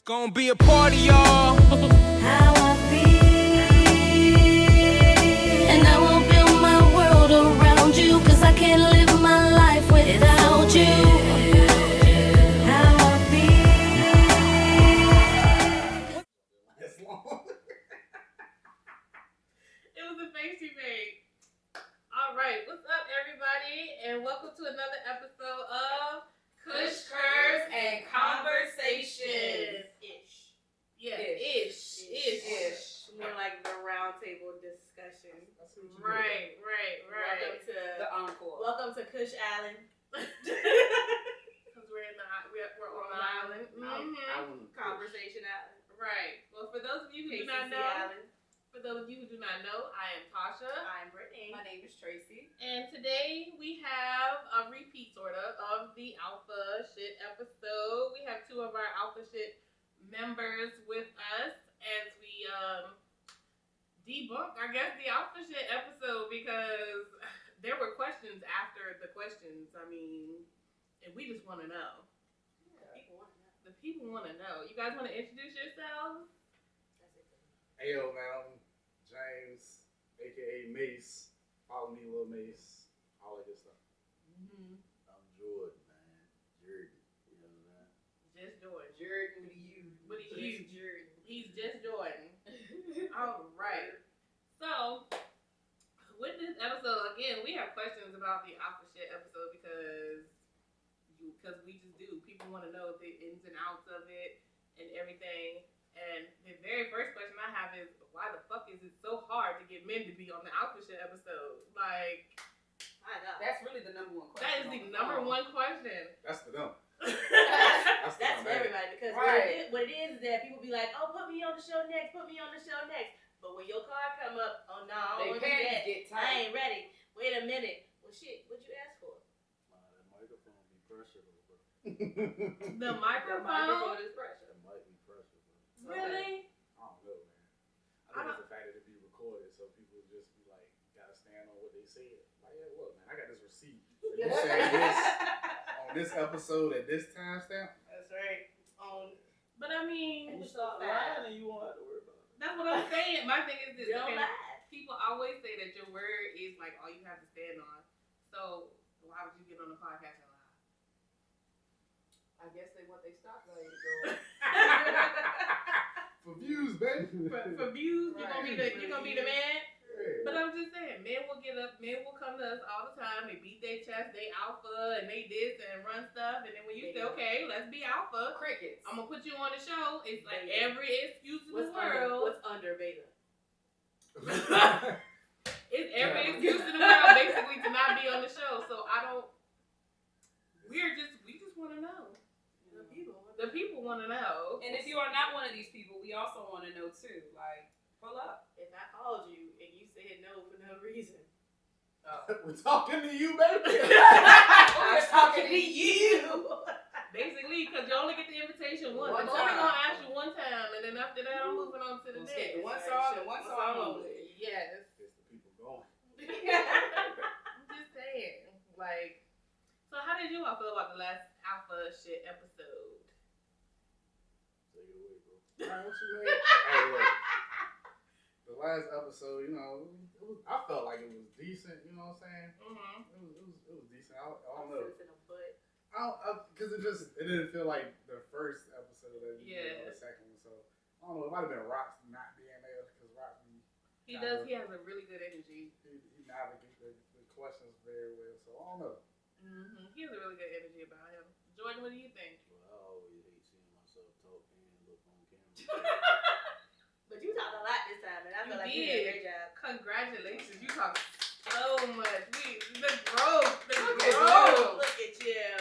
Gonna be a party, y'all. How I feel, and I will build my world around you, 'cause I can't live my life without you. How I feel. That's long. It was a face you made. All right, what's up, everybody, and welcome to another episode of Kush Curves and Conversations. Yeah, ish. More like the round table discussion. Right. Welcome to The encore. Welcome to Kush Island. Because we're on the island. Mm-hmm. Conversation Island. Right. Well, for those of you who do not KCC know, Island. I am Tasha. I'm Brittany. My name is Tracy. And today we have a repeat, sort of the Alpha Shit episode. We have two of our Alpha Shit members with us as we debunk, I guess, the Alpha Shit episode, because there were questions after the questions. I mean, and we just want to know. People want to know. The people want to know. You guys want to introduce yourselves? Hey, yo, man, I'm James, a.k.a. Mace. Follow me, Lil Mace. All that good stuff. Mm-hmm. I'm Jordan, man. Jordan. You know what I'm saying? Just Jordan. Jordan with a U. With a U. Just Jordan. He's just Jordan. All right. So, with this episode, again, we have questions about the Alpha Shit episode because we just do. People want to know the ins and outs of it and everything. And the very first question I have is, why the fuck is it so hard to get men to be on the Alpha Shit episode? Like, I know. That's really the number one question. that is the number one question. That's the dumb. That's the for everybody, because Right. what it is that people be like, oh, put me on the show next. But when your card come up, oh no, I They don't want to do panties that. get I tight. ain't ready. Wait a minute. Well, shit, what'd you ask for? That microphone be pressure, though, bro. The The microphone? microphone is pressure. That might be pressure, bro. Really? I don't know, man. I think it's the fact that it be recorded, so people just be like, gotta stand on what they said. Like, yeah, look, man, I got this receipt. So you saying this on this episode at this timestamp? That's right. But I mean, You start lying and you won't have to worry about it. that's what I'm saying. My thing is this. Don't Okay, lie. people always say that your word is like all you have to stand on. So why would you get on the podcast and lie? I guess they want their stock value to go up. For views, baby. For views, you're gonna be the man. Yeah. But I'm just saying, men will get up, men will come to us all the time. They beat their chest, they alpha, and they this and run stuff. And then when you say, okay, let's be alpha, Crickets. I'm gonna put you on the show. It's like Beta. every excuse in the world. What's under beta? It's every excuse in the world basically to not be on the show. So we just want to know. The people want to know. And if you are not one of these people, we also want to know too. Like, pull up. If I called you and you said no for no reason. We're talking to you, baby. We're talking to you. Basically, because you only get the invitation once. One I'm only time. gonna ask you one time, and then after that, I'm moving on to the We'll next. skip one song and one song only. Yes. It's the people going. I'm just saying. Like, so how did you all feel about the last Alpha Shit episode? Take it away, bro. Alright, what you mean? Hey, look. The last episode, I felt like it was decent. You know what I'm saying? Mm-hmm. It was decent. I don't know. In a butt. Because it didn't feel like the first episode of Yeah. the second one. So I don't know. It might have been Rock's not being there because Rock He does. He has a really good energy. he navigates the questions very well. So I don't know. Mm-hmm. He has a really good energy about him. Jordan, what do you think? Well, I always hate seeing myself talk and look on camera. But you talked a lot this time, and I feel You like you did a did. great job. Congratulations, you talk so much. The growth. Look at you. Look at you.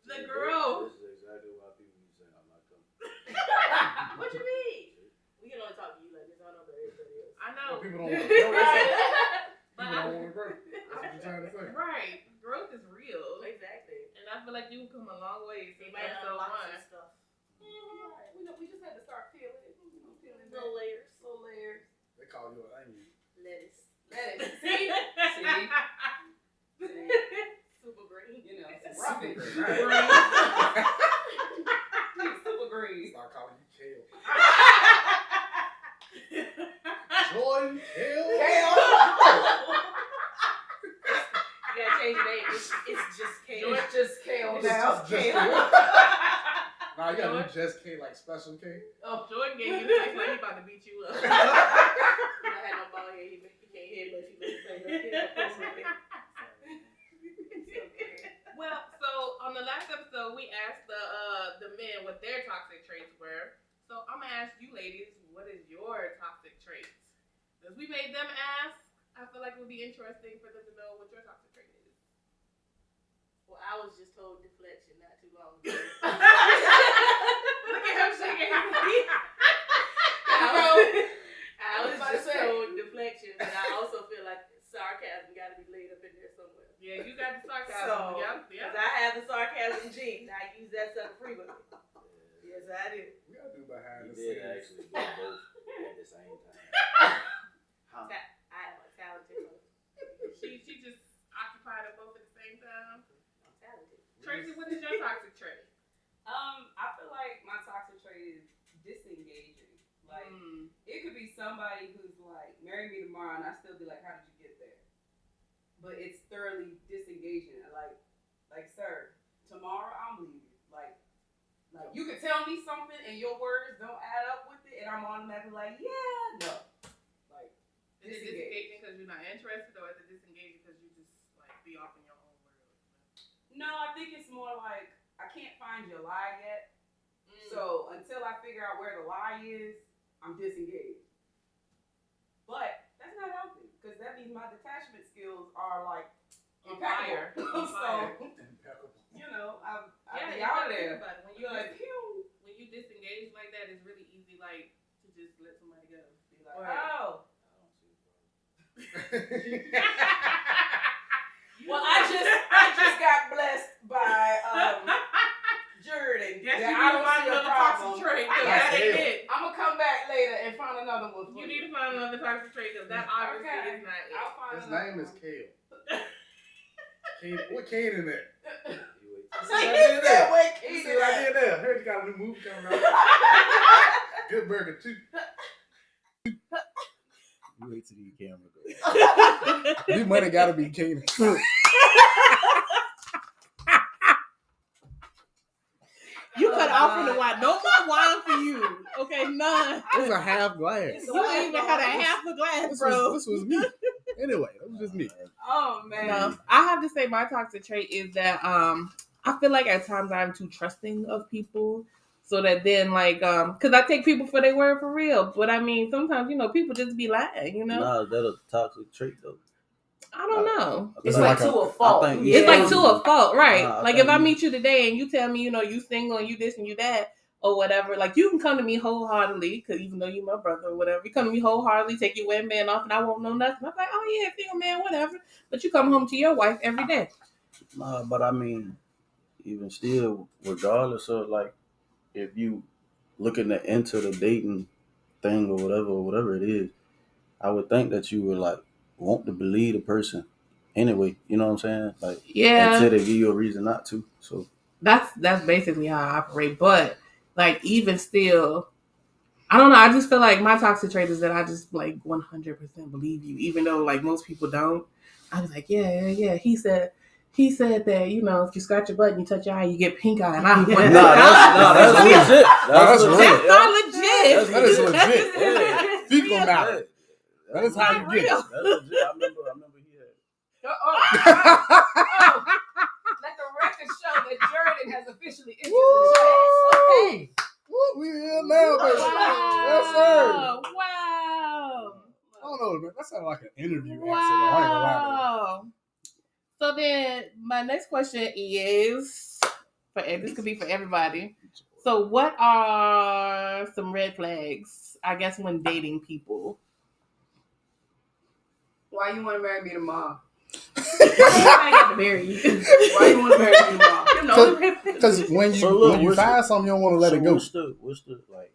The growth. This is exactly why people be saying I'm not coming. What you mean? We can only talk to you like this. I don't know about everybody else. I know. People don't want to grow. People But don't want to grow. That's what you're trying to say. right. Growth is real. Exactly. And I feel like you've come a long way They since might episode unlock one. some stuff. We just had to start peeling it. Peeling back. Little layers. Little layers. They call you an onion. Lettuce. Let it. See? Super green. You know, Super rough it. green. Super green. Start calling you kale. just K, like Special K. Oh, Jordan gave you the face like he about to beat you up. He don't have no ball head. He can't hit unless he Well, so on the last episode, we asked the men what their toxic traits were. So I'm gonna ask you ladies, what is your toxic traits? Because we made them ask, I feel like it would be interesting for them to know what your toxic trait is. Well, I was just told deflection not too long ago. Look at him shaking his head. I was just told deflection, but I also feel like sarcasm got to be laid up in there somewhere. Yeah, you got the sarcasm. So, Yeah. because I have the sarcasm gene, I use that stuff frequently. Yes, I do. We gotta do behind You the did scenes. actually do both at the same time. Huh? I am a talented person. She just occupied them both at the same time. I'm talented. Tracy, what is your toxic trait? I feel like my toxic trait is disengaging. Like, it could be somebody who's like, marry me tomorrow, and I still be like, how did you get there? But it's thoroughly disengaging. Like, sir, tomorrow I'm leaving. Like you could tell me something and your words don't add up with it, and I'm automatically like, yeah, no. Like, Is it disengaging because you're not interested, or is it disengaging because you just like be off in your own world? No, I think it's more like I can't find your lie yet. So until I figure out where the lie is, I'm disengaged. But that's not healthy because that means my detachment skills are like On fire. impeccable. On fire. Impeccable. You know, I'll Yeah, be you out gotta think there. about it. When You're like, pew. when you disengage like that, it's really easy like to just let somebody go. Be like, Right. oh. Well, Well, I just got blessed by Jordan. Guess that you I need to don't find see a another problem. toxic trait, 'cause I that got ain't it. it. I'm gonna come back later and find another one for You need to find another toxic trait because that obviously Okay. is not it. I'll find his another name is one. Kale. What Kane in there? You wait See, till- right there, there. Wait, You Keith, see right there, there. Heard you got a new movie coming out. Good Burger 2. You wait till the camera goes. This money gotta be Kane. You cut off from the wine. No more wine for you. Okay, none. It was a half glass. You ain't even had a half a glass, bro. This was me. Anyway, that was just me. Oh man. No, I have to say my toxic trait is that I feel like at times I'm too trusting of people. So that then because I take people for their word for real. But I mean sometimes, people just be lying, Nah, that's a toxic trait though. I don't know. It's like like to a fault. I think- It's like to a fault, right? Nah, I like think if I you- meet you today and you tell me, you single and you this and you that or whatever, like you can come to me wholeheartedly, because even though you my brother or whatever, you come to me wholeheartedly, take your wedding band off and I won't know nothing. I'm like, oh yeah, single man, whatever. But you come home to your wife every day. Nah, but I mean, even still, regardless of like, if you looking to enter the dating thing or whatever it is, I would think that you would like want to believe the person anyway. You know what I'm saying? Like, Yeah. until they give you a reason not to. So That's basically how I operate. But like even still, I don't know. I just feel like my toxic trait is that I just like 100% believe you, even though like most people don't. I was like, yeah. He said that if you scratch your butt and you touch your eye, you get pink eye. And I went, that's legit. That's real. That's not legit. That is legit. Yeah. Fecal Real. knowledge. That is how you get it. That's legit. I remember he had. Let the record show that Jordan has officially entered Woo! the chat. Okay. Woo, we here now, baby. Yes, sir. Wow. I don't know, man. That sounded like an interview answer. Though. I ain't gonna lie Wow. So then my next question is, this could be for everybody. So what are some red flags, I guess, when dating people? Why you want to marry me tomorrow? I got to marry you. Why you want to marry me tomorrow? You know, Because when you So look, when you what's find something, you don't want to let it go. What's the like?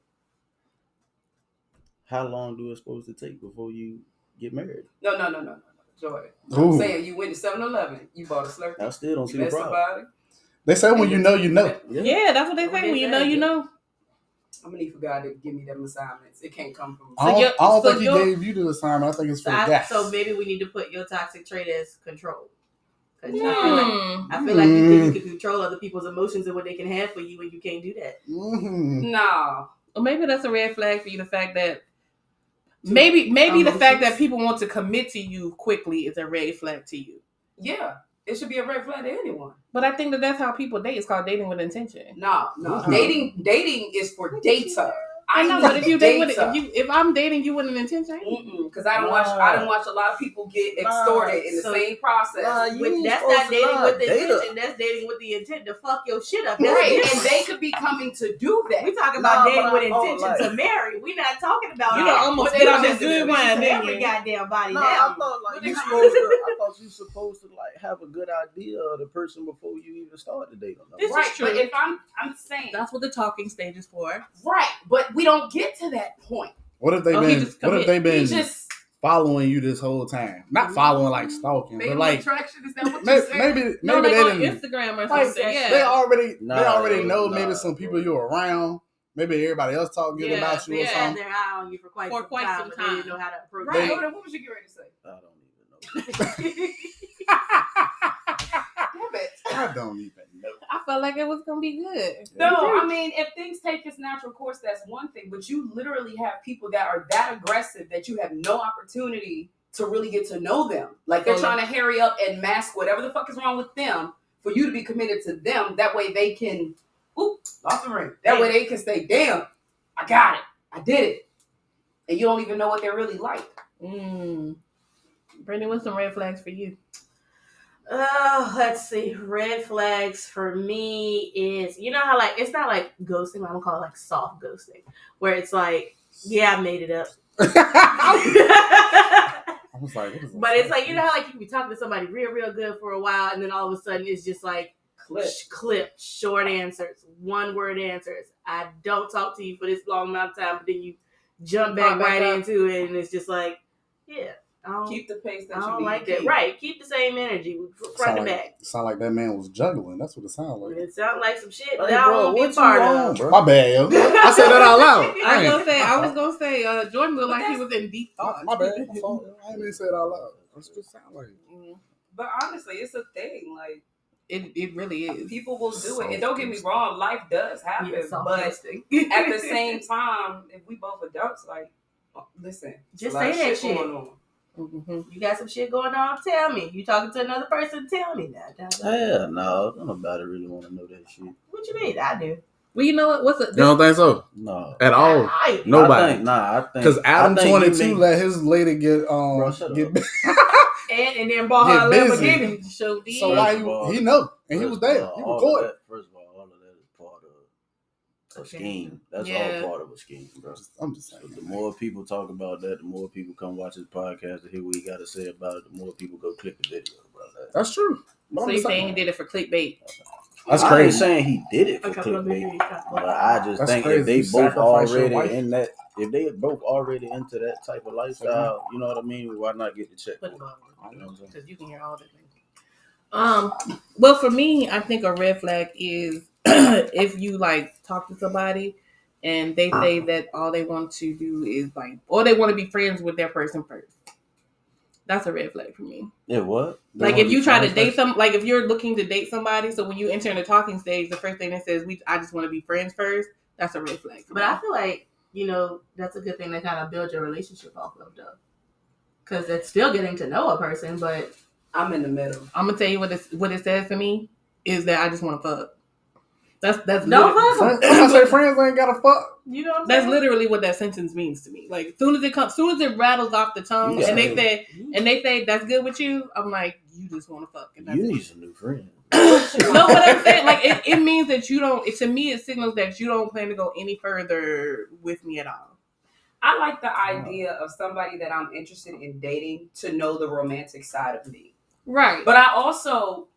How long do it supposed to take before you get married? No. Jordan. Ooh. I'm saying you went to 7-Eleven. You bought a Slurpee. I still don't see You the met problem. somebody. They say when you know, you know. yeah, that's what they say. When you know, you know. I'm gonna need for God to give me them assignments. It can't come from. I don't, you're- I don't so think he you're- gave you the assignment. I think it's for the So, guys. so maybe we need to put your toxic trait as control. 'Cause I feel like you think you can control other people's emotions and what they can have for you, and you can't do that. No. Or maybe that's a red flag for you. The fact that maybe the fact that people want to commit to you quickly is a red flag to you. Yeah. It should be a red flag to anyone. But I think that's how people date. It's called dating with intention. No. Dating is for data. I know, but if you date with if I'm dating you with an intention, because I don't watch a lot of people get extorted in the same process. That's not dating with the intention. That's dating with the intent to fuck your shit up. That's right, different. and they could be coming to do that. We talking about dating with intention to marry. We not talking about almost get on this good wine, every goddamn body No, now. I thought you supposed to like have a good idea of the person before you even start the date. This right, is true. but if I'm saying that's what the talking stage is for. Right, but we don't get to that point. What if they've been just following you this whole time? Not following like stalking, but like attraction. Is that what you said? maybe like they on didn't. Instagram or Like, something. Yeah, they already know maybe some people you're around. Maybe everybody else talk good about you or Had something. their eye on you for quite some time, but they didn't know how to approach Right. it. What was you getting ready to say? I don't even know. I don't even know. I felt like it was gonna be good. No, I mean, if things take its natural course, that's one thing. But you literally have people that are that aggressive that you have no opportunity to really get to know them. Like they're trying to hurry up and mask whatever the fuck is wrong with them for you to be committed to them. That way they can, lost the ring. That way they can say, damn, I got it. I did it. And you don't even know what they're really like. Brittany, what's some red flags for you? Let's see. Red flags for me is, you know how like, it's not like ghosting, I'm gonna call it like soft ghosting, where it's like, yeah, I made it up. I was like, but it's like, you know how like you can be talking to somebody real good for a while, and then all of a sudden it's just like clip, short answers, one word answers. I don't talk to you for this long amount of time, but then you jump back right into it, and it's just like, yeah. Keep the pace that I you don't need like to that. keep. Right. Keep the same energy front to back. Sound like that man was juggling. That's what it sounds like. It sounds like some shit that Hey, I bro, don't want to what be a part you of. on, bro? My bad, yo. I said that out loud. I was gonna say, Jordan looked like he was in deep thought. My bad. My fault. I didn't even say it out loud. That's what it sound like. But honestly, it's a thing. Like it really is. people will do it. And don't get me wrong, life does happen. Yeah, but at the same time, if we both adults, like, listen, Just a lot of say that shit. going on. You got some shit going on, tell me. You talking to another person, tell me now. Yeah, no, nobody really want to know that shit. What you mean? I do. Well, you know what? You don't think so? No. At all? Nobody. I think Because Adam I think 22 let his lady get Bro, shut up. And then bought her a Get busy. Lamborghini. So So why he know and he was there. He recorded. First of all of that is part of a scheme. That's all part of a scheme, bro. I'm just saying. The more people talk about that, the more people come watch this podcast and hear what he got to say about it. The more people go click the video, bro. That's true. So you saying he did it for clickbait? That's I ain't crazy. saying he did it for clickbait, but I just That's think crazy. if they You both sacrifice your wife. already in that, if they both already into that type of lifestyle, you know what I mean? Why not get the check? Put it for it? on. You know what I'm saying? Because you can hear all the things. Well, for me, I think a red flag is if you like talk to somebody and they say that all they want to do is like, or they want to be friends with their person first. That's a red flag for me. Yeah, what? Like if you try to date like if you're looking to date somebody, so when you enter in the talking stage, the first thing that says I just want to be friends first, that's a red flag. But I feel like, you know, that's a good thing to kind of build your relationship off of, though. Because it's still getting to know a person, but I'm in the middle. I'm gonna tell you what it says to me is that I just want to fuck. That's no literally- fuck. I say friends ain't got to fuck. You know what I'm That's saying? literally what that sentence means to me. Like, soon as it rattles off the tongue, You and they say that's good with you, I'm like, you just want to fuck. And that's You it. need some new friends. No, but I'm saying, like, it means that you don't. To me, it signals that you don't plan to go any further with me at all. I like the idea of somebody that I'm interested in dating to know the romantic side of me. Right. But I also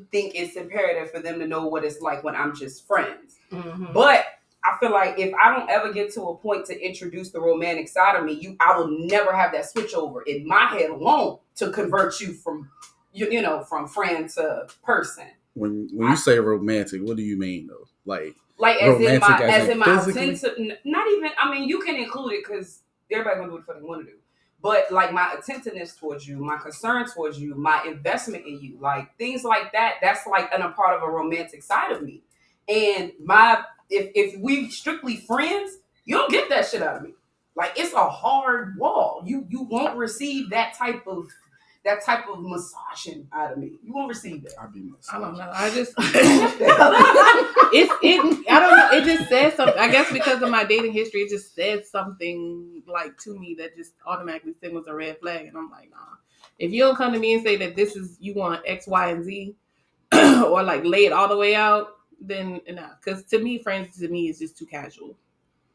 think it's imperative for them to know what it's like when I'm just friends. Mm-hmm. But I feel like if I don't ever get to a point to introduce the romantic side of me, I will never have that switch over in my head alone to convert you from, you know, from friend to person. When you say romantic, what do you mean though? Like as in romantic my as in I physically? tend to not even. I mean, you can include it because everybody gonna do what the fuck they want to do. but like my attentiveness towards you, my concern towards you, my investment in you, like things like that, that's like a part of a romantic side of me. And if we strictly friends, you don't get that shit out of me. Like it's a hard wall. You won't receive that type of massaging out of me. You won't receive that. I don't know. I just I don't know. It just says something. I guess because of my dating history, it just says something like to me that just automatically signals a red flag. And I'm like, nah. If you don't come to me and say that this is you want X, Y, and Z, or like lay it all the way out, then nah. Because to me, friends to me is just too casual.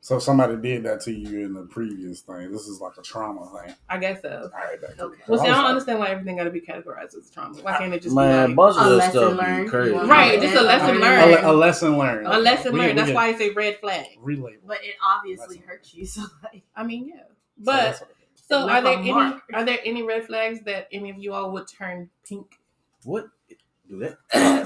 So if somebody did that to you in the previous thing, this is like a trauma thing. I guess so. All right, okay. Well, see, I don't understand why everything got to be categorized as trauma. Why can't it just be like, bunch of a stuff lesson be crazy. Right, just a lesson learned. A lesson learned. A lesson learned. That's why it's a red flag. Relay. But it obviously hurts you. So like, I mean, yeah. But so are there any red flags that any of you all would turn pink? What? Do that?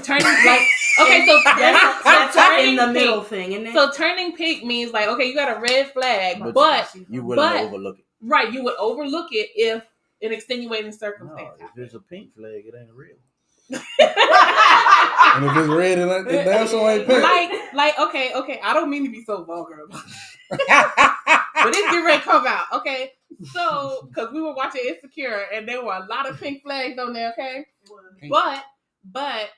Turning like okay, so that's turning in the pink. middle thing, isn't it? So turning pink means like okay, you got a red flag, but you wouldn't overlook it. Right, you would overlook it if an extenuating circumstance. No, if it's a pink flag, it ain't real. And if it's red, it damn sure ain't pink. Like okay. I don't mean to be so vulgar about it. But it's getting ready to come out, okay? So, because we were watching Insecure, and there were a lot of pink flags on there, okay? But,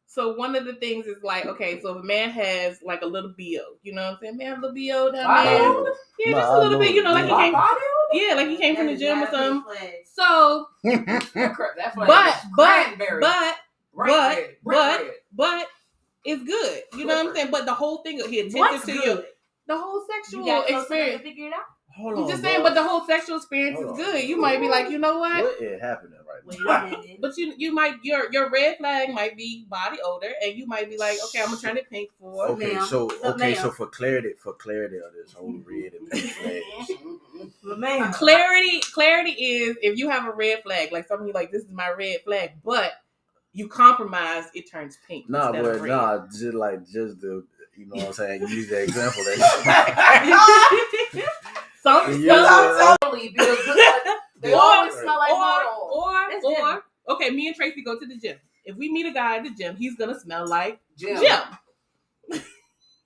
so one of the things is like, okay, so if a man has like a little BO, you know what I'm saying? Man, a little BO down there. Yeah, just a little bit, you know, like he came from the gym or something. So, but it's good. You know what I'm saying? But the whole thing, he attended to you. The whole sexual experience. Figure it out. I'm just saying, but the whole sexual experience is good. You might be like, you know what? What is happening right now? But you might your red flag might be body odor, and you might be like, okay, I'm gonna turn it pink for. Okay, so for clarity of this whole red and pink flags. Clarity is if you have a red flag, like something like this is my red flag, but you compromise, it turns pink. Just the. You know what I'm saying? Use that example. Totally because they always smell like model. Or okay, me and Tracy go to the gym. If we meet a guy at the gym, he's gonna smell like gym.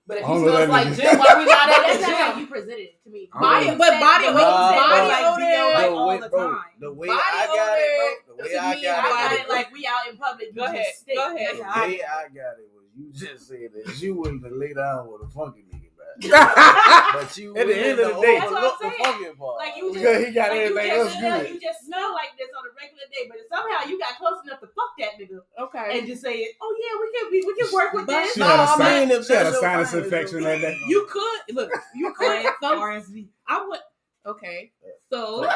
But if he smells like gym, why we not at That's that how gym? you presented it to me. Body odor all the time. The way I got it, bro. The way I got it, like we out in public. Go ahead. The way I got it was you just said that you wouldn't lay down with a funky nigga, but you at the end of the day, overlook the funky part. Like you just, because he got like everything else good. You just smell like this on a regular day, but somehow you got close enough to fuck that nigga. Okay. And just say, oh yeah, we can work with this. She had a sinus infection that day. You could look. You could. RSV. I would. Okay. So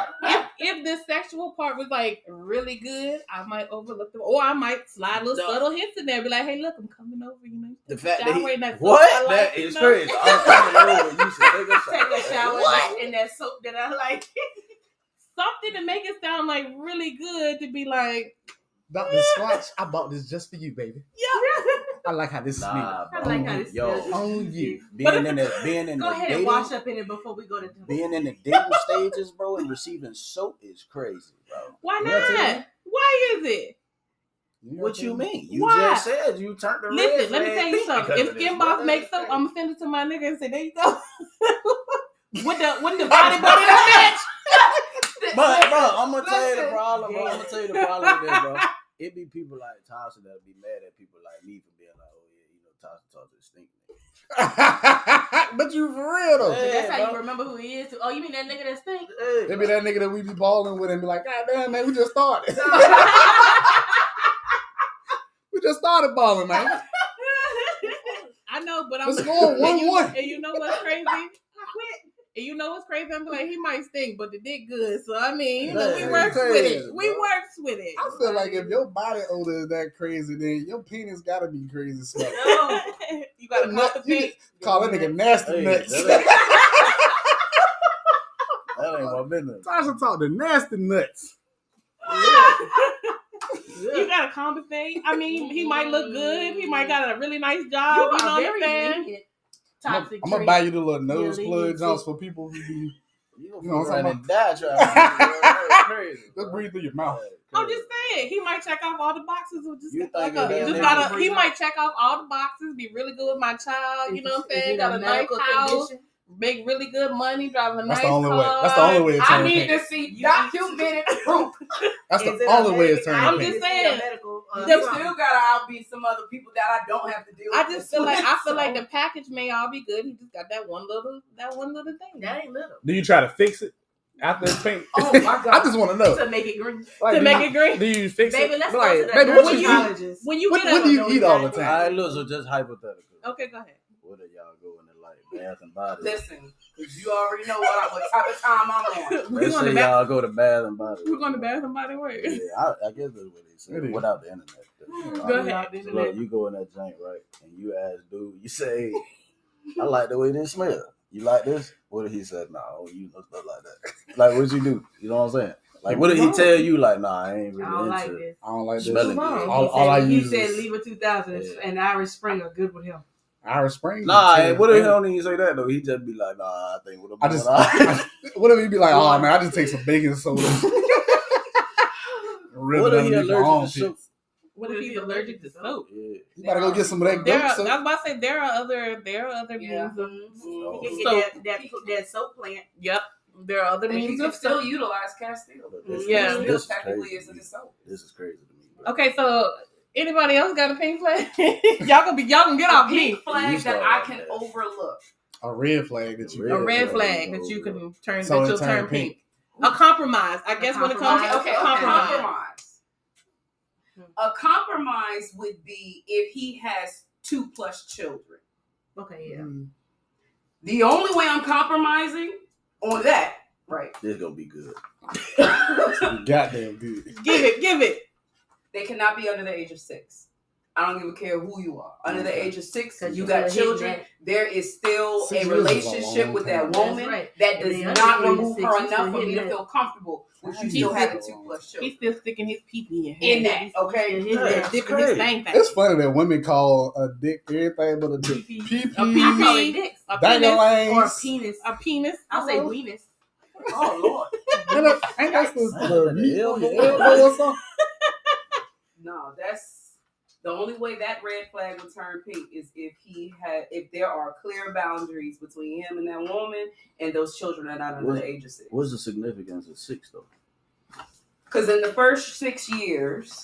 if the sexual part was like really good, I might overlook them, or I might slide little subtle hints in there, be like, "Hey, look, I'm coming over." You know, the fact that what that is crazy. I'm coming over. You should take a shower in that soap that I like. Something to make it sound like really good to be like, Dr. Swatch, I bought this just for you, baby. Yeah. I like how this smells. I like how this smells. On you. Being in Go the ahead and wash up in it before we go to dinner. Being in the dating stages, bro, and receiving soap is crazy, bro. Why not? Why is it? What you mean? You Why? just said you turned the Listen, let me tell you something. If Skin Boss makes soap, I'm gonna send it to my nigga and say, there you go. with the body butter match. But bro, I'm gonna tell you the problem, bro. I'm gonna tell you the problem with this, bro. It be people like Tasha that'll be mad at people like me for being like, oh yeah, you know, Tasha is stinking. But you for real though. But that's how you remember who he is. Oh, you mean that nigga that stink? It be that nigga that we be balling with and be like, God damn, man, we just started. We just started balling, man. I know, but I'm Let's go 1-1. And you know what's crazy? I quit. And you know what's crazy? I'm like, he might stink, but the dick good. So I mean, you know, we works with it. We works with it. I feel like if your body odor is that crazy, then your penis gotta be crazy smelling. No. You gotta compensate. Call that nigga nasty nuts. That ain't my business. Tasha talk the nasty nuts. You gotta compensate. I mean, he might look good. He might got a really nice job. You know what I'm saying? I'm gonna buy you the little nose plug jumps for people who be You You know what I'm and die trying. Crazy. Just breathe through your mouth. I'm just saying, he might check off all the boxes. Or just You like think that just nigga- gotta, he might check off all the boxes, be really good with my child. You know what I'm saying? Got a nice medical house, condition. make really good money, drive a That's nice the only car. way. That's the only way to I turn need pink. to see documented proof. That's Is the it only a way to medical- turn I'm pink. just saying. There still gotta out be some other people that I don't have to deal with. I just feel like So- the package may all be good. He just got that one little thing. That ain't little. Do you try to fix it after it's pink? Oh my God. I just want to know. To make it green. Like, To do make you- it green. Do you fix Baby, it? let's Like, go to baby, the what you eat? dermatologist. When you What get do you eat all the All time? right, look, so just hypothetical. Okay, go ahead. What do y'all go in the like Bath and Body? Listen, because you already know what type of time I'm on. We're Let's going say to bath. y'all go to Bath and Body. We're going to Bath and Body Works. Yeah, I guess that's what they It said is. without the internet. Go ahead. So look, you go in that joint, right? And you ask dude, you say, I like the way this smell. You like this? What did he say? Nah, I don't use no stuff like that. Like, what'd you do? You know what I'm saying? Like, what did he tell you? Like, nah, I ain't I really don't like into this. I don't like this. smelling Wrong. good. All I He use said is Libra 2000 Yeah. and Irish Spring are good with him. Irish Spring. Nah, Tell what if he you. don't even say that, though? He just be like, nah, I think what I I'm just, doing. whatever you be like, oh man, I just take some baking soda. Rip What it if he underneath your allergic to armpits. soap? What if he's allergic to soap? Yeah. You better go get some of that There goat are, soap. I was about to say there are other Yeah. means of You can soap. get that soap plant. Yep, there are other And you means can of still soap. utilize Castile. Yeah. Still This is technically crazy. is in the soap. This is crazy to me. Bro. Okay, so anybody else got a pink flag? y'all can get off A me. pink flag You that start I with can that. overlook. A red flag that you A A red flag. flag that you can turn So that it you'll turn turn pink. pink. A compromise, I guess. When it comes to Okay, compromise. compromise. A compromise would be if he has 2+ children. Okay, yeah. The only way I'm compromising on that, right? This gonna be good. goddamn good. Give it. They cannot be under the age of 6. I don't even care who you are. Under the age of 6, 'Cause you you got still children. hitting There is still 6 a years is a relationship long with that time. woman That's right. that And does they under not the age of remove 6, her you enough still for me to hitting feel comfortable with you He's still having still- 2+ He's children. still sticking his pee In that, okay? His Yeah. that. Dipping his thing. It's funny that women call a dick everything but a dick. PP. PP, A I PP. call it dicks. A penis. Or a dang-a-langs. penis. A penis. I'll say weenus. Oh, Lord. Ain't that the meat on your Elbow. elbow or something? No, that's the only way that red flag would turn pink is if there are clear boundaries between him and that woman and those children are not under the age of 6. What's the significance of 6 though? Because in the first 6 years,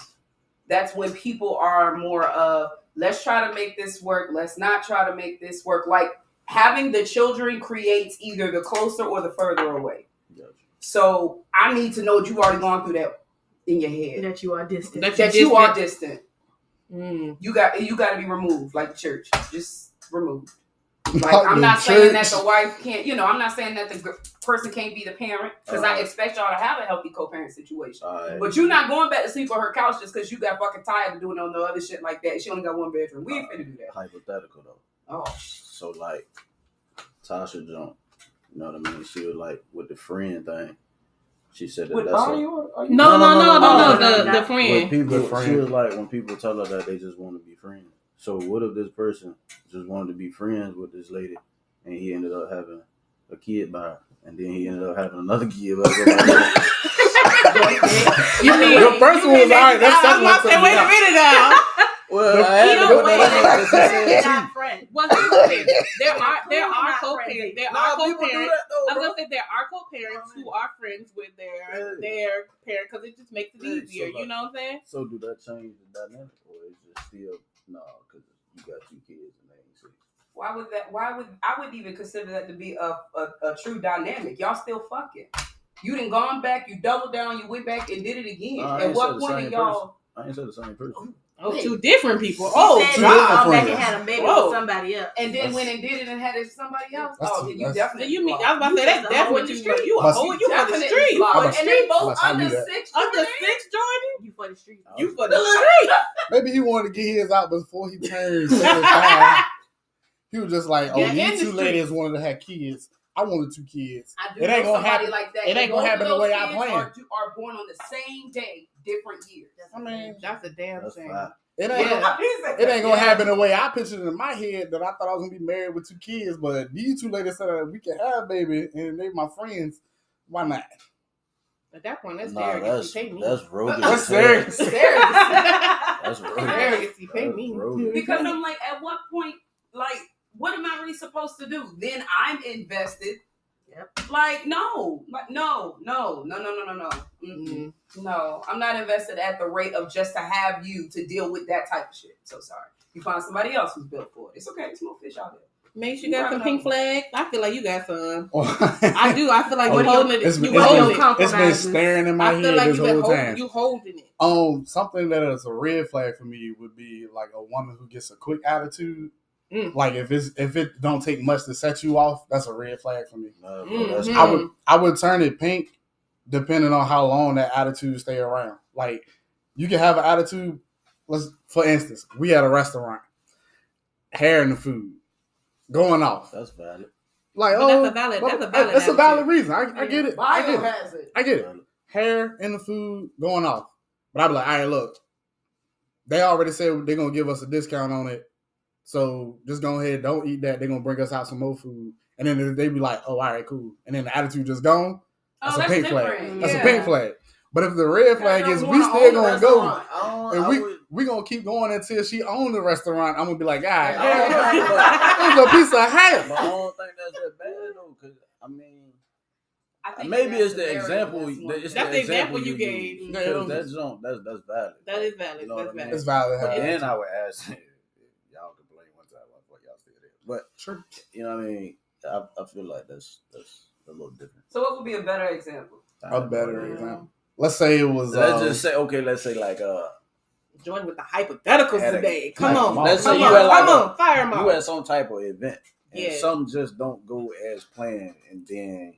that's when people are more of, let's try to make this work. Let's not try to make this work. Like having the children creates either the closer or the further away. Gotcha. So I need to know that you've already gone through that in your head. That you are distant. That you are distant. Mm. You got to be removed, like the church. Just removed. Like Like I'm the not saying that church. the wife can't. I'm not saying that the person can't be the parent because I expect y'all to have a healthy co-parent situation. All right. But you're not going back to sleep on her couch just because you got fucking tired of doing all the other shit like that. She only got 1 bedroom. We ain't finna do that. Hypothetical though. Oh, So like Tasha jumped. You know what I mean? She was like with the friend thing. She said that with that's Bonnie a, or you? No. no, The not- friend. when people. The friend. She was like when people tell her that they just want to be friends. So what if this person just wanted to be friends with this lady, and he ended up having a kid by her, and then he ended up having another kid by her? You mean The first one was alright. That's I was about to say, wait a minute now. Well, I had to Either put way, that in because she said they're two. not friends. Well, here's the thing. There are Not co-parents. friends. There Nah, are people do co-parents. that though, I'm bro. gonna say there are co-parents who are friends with their parent because it just makes it Yeah, easier. so You know what I'm saying? So do that change the dynamic, or is it still no? Because you got 2 kids and they ain't 6. Why would that? Why would I would even consider that to be a true dynamic? Y'all still fucking. You done gone back. You doubled down. You went back and did it again. Nah, I At ain't what said the point same are y'all? I ain't said the same person. Oh, 2 different people. Oh, Oh, said two you different gone back and friends. had a baby Whoa. with somebody else. And then That's- went and did it and had it with somebody else. That's Oh, too- then you that's- definitely. So you mean I was about to You say just that's a hoe definitely in the too street. much. You a But hoe? see- You for the Definitely street? blocked. I'm a- And they both I knew under that. 6. Under 6, Jordan? You for the street. You for the street? Maybe he wanted to get his out before he turned 75. He was just like, oh, Yeah, in these the 2 ladies wanted to have kids. I wanted 2 kids. I do It ain't know gonna somebody happen. like that. It ain't And gonna both happen of the way those I kids planned. Are born on the same day, different years. I mean, That's a damn That's shame. fine. It ain't gonna happen the way I pictured it in my head. That I thought I was gonna be married with 2 kids, but these 2 ladies said that we can have a baby, and they my friends. Why not? At that point, that's Nah, surrogacy. Pay me. that's rogue. That's serious. That's rogue. Surrogacy. Pay me. Rogue. Because I'm like, at what point, like, what am I really supposed to do? Then I'm invested. Yep. Like, no. Mm-mm. No, I'm not invested at the rate of just to have you to deal with that type of shit. So sorry. You find somebody else who's built for it. It's okay. There's more fish out there. Make sure you got some pink flag. I feel like you got some. I I do. I feel like you're Oh, holding it. it's You been holding it. it's been staring in my I feel head like this you been whole time. you holding it. Something that is a red flag for me would be like a woman who gets a quick attitude. Like if it don't take much to set you off, that's a red flag for me. I would turn it pink depending on how long that attitude stay around. Like you can have an attitude. For instance, we at a restaurant, hair in the food, going off. That's valid. Like But that's a valid That's a valid attitude. reason. I get it. I get it. Biohazard. I get it. Hair in the food going off. But I be like, all right, look, they already said they're gonna give us a discount on it. So just go ahead, don't eat that. They're gonna bring us out some more food. And then they be like, oh, all right, cool. And then the attitude just gone. That's a pink flag. That's a pink flag. But if the red flag is we still gonna go and we gonna keep going until she owns the restaurant, I'm gonna be like, God, it's a piece of hair. But I don't think that's that bad though, because I mean, maybe it's the example. It's That's the example you gave. Because that's valid. That is valid. You know what I mean? It's valid. But then I would ask, y'all complain one time what y'all still there. But sure, you know what I mean? I feel like that's a little different. So what would be a better example? A better example. Let's say it was. Let's say like join with the hypotheticals today. Come on. Let's say come you on, had like come on, fire them you off. had some type of event, and Yeah. some just don't go as planned, and then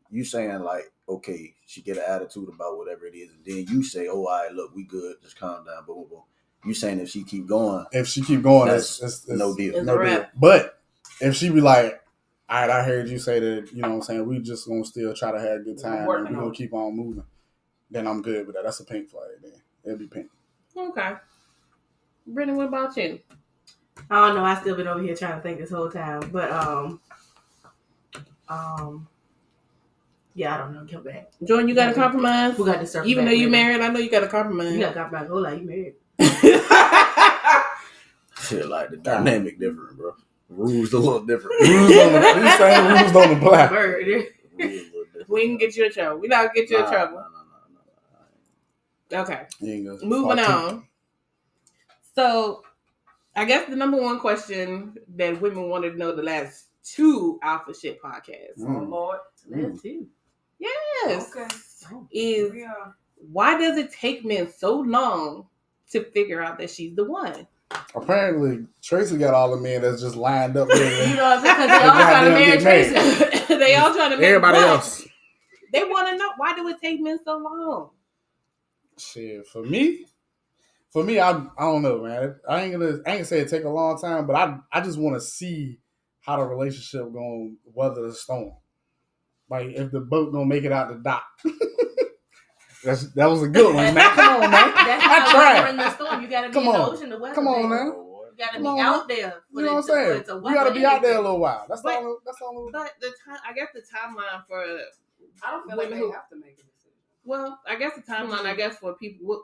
you saying like, okay, she get an attitude about whatever it is, and then you say, oh, all right, look, we good, just calm down, boom, boom. You saying if she keep going, it's no deal, no deal. But if she be like, all right, I heard you say that, you know what I'm saying, we just gonna still try to have a good time, and we're gonna keep on moving, then I'm good with that. That's a pink flag. Then it'll be pink. Okay. Brittany, what about you? I don't know. I still been over here trying to think this whole time, but yeah, I don't know. Come back. Jordan, you got to compromise. Who got to circle Even back, though you maybe? married, I know you got to compromise. You got to compromise. Hold on, you married. feel like the dynamic different, bro. Rules a little different. Rules don't apply. Bird. We can get you in trouble. We not get you in trouble. Okay. Moving on. So, I guess the number one question that women wanted to know the last 2 Alpha Shit podcasts. Oh, Lord. Last 2. Yes. Okay. Is why does it take men so long to figure out that she's the one? Apparently, Tracy got all the men that's just lined up there. You know what I'm saying? Because they all trying to marry Tracy. They all trying to marry everybody else. They want to know, why do it take men so long? Shit, for me, I don't know, man. I ain't gonna say it take a long time, but I just want to see how the relationship gonna weather the storm. Like if the boat gonna make it out the dock. That was a good one, man. Come on, man. That's I how tried. you in the storm. You gotta be in the ocean to weather. Come on, man. man. You gotta Come be on, out there. You know what I'm saying? You gotta be out there a little while. That's all. But the time, I guess the timeline for I don't feel like they have to make a decision. well, I guess the timeline, I guess for people,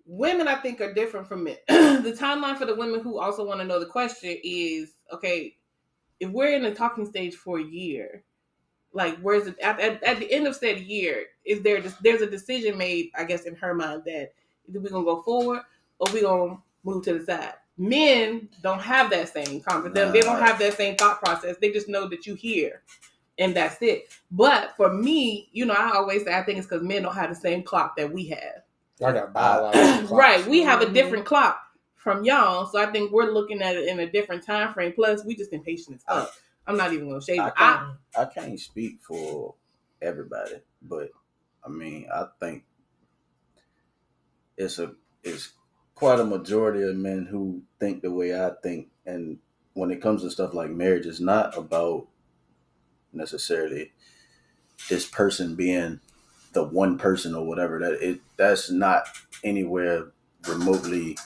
women, I think are different from men. The timeline for the women who also want to know the question is, okay, if we're in the talking stage for a year, like where's it at the end of said year? Is there's a decision made? I guess in her mind that either we're gonna go forward or we're gonna move to the side. Men don't have that same confidence. They don't have that same thought process. They just know that you here, and that's it. But for me, I always say I think it's because men don't have the same clock that we have. I got biological clocks. Right, we have a different clock from y'all, so I think we're looking at it in a different time frame. Plus, we just impatient as fuck. I'm not even gonna shade you. I can't speak for everybody, but I mean, I think it's quite a majority of men who think the way I think, and when it comes to stuff like marriage, it's not about necessarily this person being the one person or whatever. That's not anywhere remotely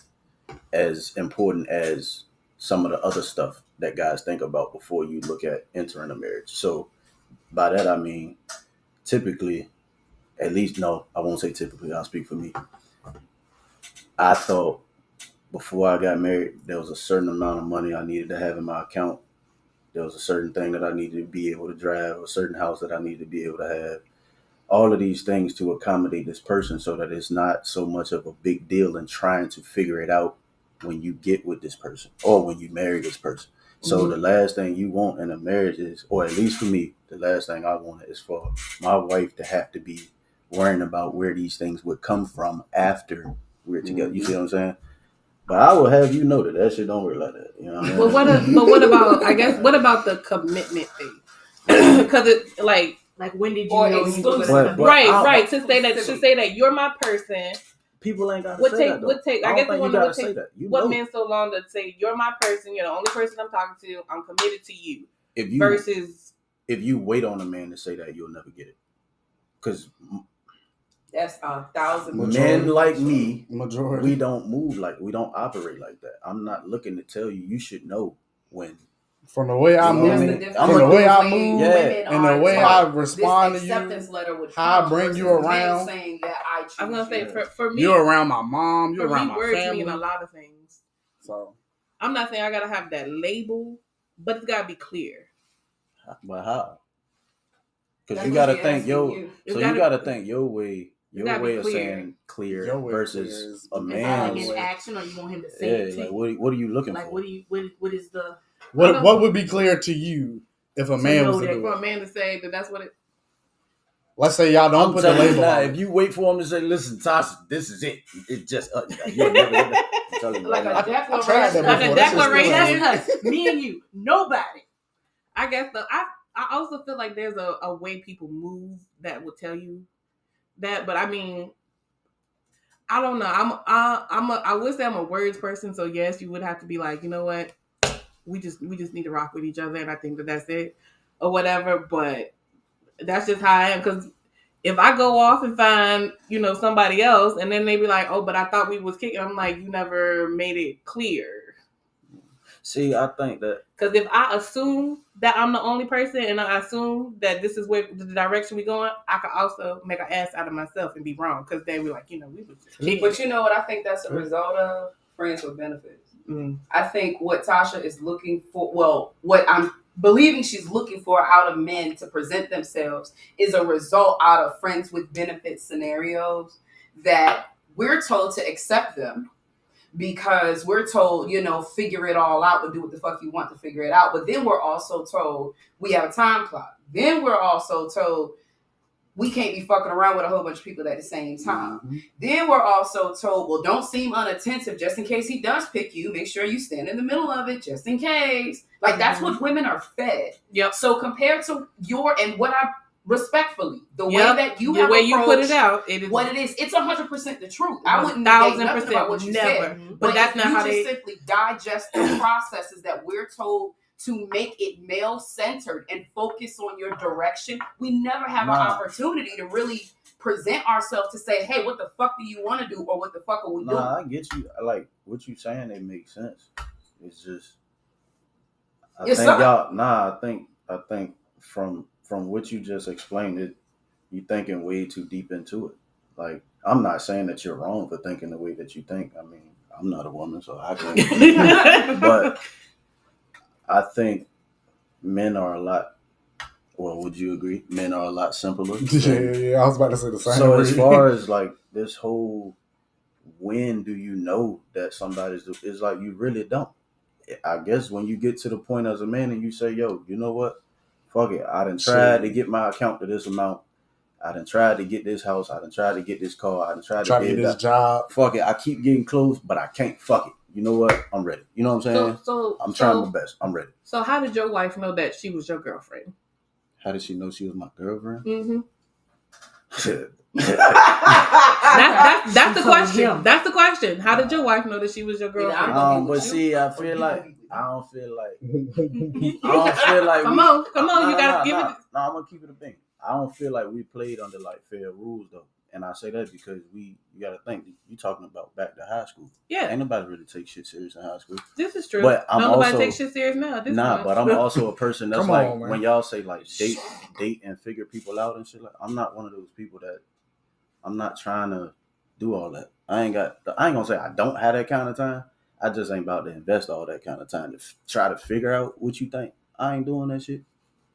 as important as some of the other stuff that guys think about before you look at entering a marriage. So by that I mean, typically, at least no, I won't say typically, I'll speak for me. I thought before I got married, there was a certain amount of money I needed to have in my account. There was a certain thing that I needed to be able to drive, a certain house that I needed to be able to have. All of these things to accommodate this person so that it's not so much of a big deal in trying to figure it out when you get with this person or when you marry this person. So the last thing you want in a marriage is, or at least for me, the last thing I wanted is for my wife to have to be worrying about where these things would come from after we're together. You see what I'm saying? But I will have you know that shit don't work like that. You know what I mean? But what about, I guess, what about the commitment thing? Because it, like when did you Or know you were exclusive. gonna come? right to say that you're my person. People ain't got to Would say take that, though. would take. I don't guess think the one you that would gotta say take that. You what know. men so long to say you're my person. You're the only person I'm talking to. I'm committed to you. If you Versus if you wait on a man to say that, you'll never get it. Because That's 1,000%. men like me, Majority. we don't operate like that. I'm not looking to tell you. You should know when. From the way I You know what I move, mean? difference. I'm from the way I When move, Yeah. women and the are way taught I respond this to you, acceptance letter would how I come bring you versus men around. saying that I choose I'm gonna say you. for me, you're around my mom, you're for around me, my words family. mean a lot of things. So I'm not saying I gotta have that label, but it's gotta be clear. But how? Because That's you what got to she think asking your. you. It's So gotta- you got to think your way. Your gotta be way of clear. saying clear Your way versus clear is- a Is that man. like in action, or you want him to say it to Like you? what are you looking Like for? what do you what is the what would be clear to you if a man know was to that do For a it? man to say that that's what it. Let's say y'all don't I'm put the telling you label now, on if it. you wait for him to say, "Listen, Tasha, this is it," it's just you'll never get that. I'm telling you Like right a now. I tried that declaration. Like a before. That shit's declaration. still That's us, me and you, nobody. I guess I also feel like there's a way people move that will tell you that, but I mean, I don't know. I would say I'm a words person, so yes, you would have to be like, you know what, we just need to rock with each other, and I think that's it, or whatever. But that's just how I am. Because if I go off and find somebody else, and then they be like, oh, but I thought we was kicking, I'm like, you never made it clear. See, I think that Because if I assume that I'm the only person, and I assume that this is where the direction we going, I could also make an ass out of myself and be wrong. Because they were like, we was just kicking. But you know what I think that's a result of? Friends with benefits. Mm. I think what Tasha is looking for, well, what I'm believing she's looking for out of men to present themselves is a result out of friends with benefits scenarios that we're told to accept them because we're told, figure it all out, but do what the fuck you want to figure it out. But then we're also told we have a time clock. Then we're also told we can't be fucking around with a whole bunch of people at the same time. Mm-hmm. Then we're also told, well, don't seem unattentive just in case he does pick you. Make sure you stand in the middle of it just in case. Like, that's what women are fed. Yep. So compared to what I respectfully, the way Yep. that you The have way you put approached it out, it is what it is, it's 100% the truth. I wouldn't negate 1,000% nothing about what you never. said. But that's if not you how just they. simply digest the processes that we're told to make it male-centered and focus on your direction, we never have an opportunity to really present ourselves to say, hey, what the fuck do you want to do, or what the fuck are we doing? I get you. Like what you saying, it makes sense. It's just I Yes, think sir. y'all. I think from what you just explained, it you thinking way too deep into it. Like I'm not saying that you're wrong for thinking the way that you think. I mean, I'm not a woman, so I can't. But I think men are a lot. Well, would you agree? Men are a lot simpler. Yeah. I was about to say the same. So as far as like this whole, when do you know that somebody's? It's like you really don't. I guess when you get to the point as a man and you say, "Yo, you know what? Fuck it. I done tried to get my account to this amount. I done tried to get this house. I done tried to get this car. I done tried try to to get get this job. Fuck it. I keep getting close, but I can't. Fuck it. You know what? I'm ready. You know what I'm saying? So I'm trying my best. I'm ready." So how did your wife know that she was your girlfriend? How did she know she was my girlfriend? Mm-hmm. Shit. That's the She told question. him. That's the question. How did your wife know that she was your girlfriend? But see, I feel like I don't feel like Come on, you gotta give it. No, I'm gonna keep it a thing. I don't feel like we played under like fair rules though, and I say that because you got to think, you talking about back to high school. Yeah, Ain't nobody really take shit serious in high school. this is true. But I'm nobody also- takes shit serious now. But I'm also a person that's Come like, on, man. when y'all say like date and figure people out and shit, like, I'm not one of those people that, I'm not trying to do all that. I ain't gonna say I don't have that kind of time. I just ain't about to invest all that kind of time to try to figure out what you think. I ain't doing that shit.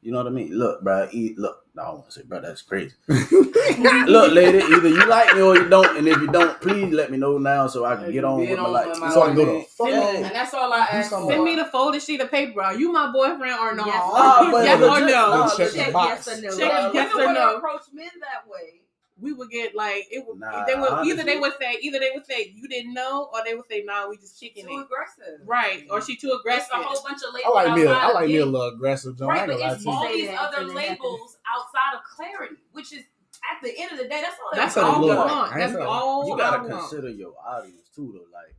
You know what I mean? Look, bro. Look. No, I don't want to say, bro, that's crazy. Look, lady, either you like me or you don't. And if you don't, please let me know now so I can get on with my life. You know So I what can go I mean? to fuck Yeah. on. And that's all I ask for. Send me the folded sheet of paper. Are you my boyfriend or no? Yes. But Yes or legit, no? Check the Check box. yes or no. Check yes or Women no. approach men that way. We would get like it would. Nah, They would honestly. either they would say you didn't know, or they would say nah, we just kicking Too it. aggressive. Right, or she too It's aggressive. a whole bunch of I labels like me outside a of little aggressive, John. I Right, ain't but gonna lie it's to you. all Say these that other until they labels outside of clarity, which is at the end of the day, that's all That's said a all we little. want. I ain't That's said a lot. all You I gotta want. consider your audience too, though. Like,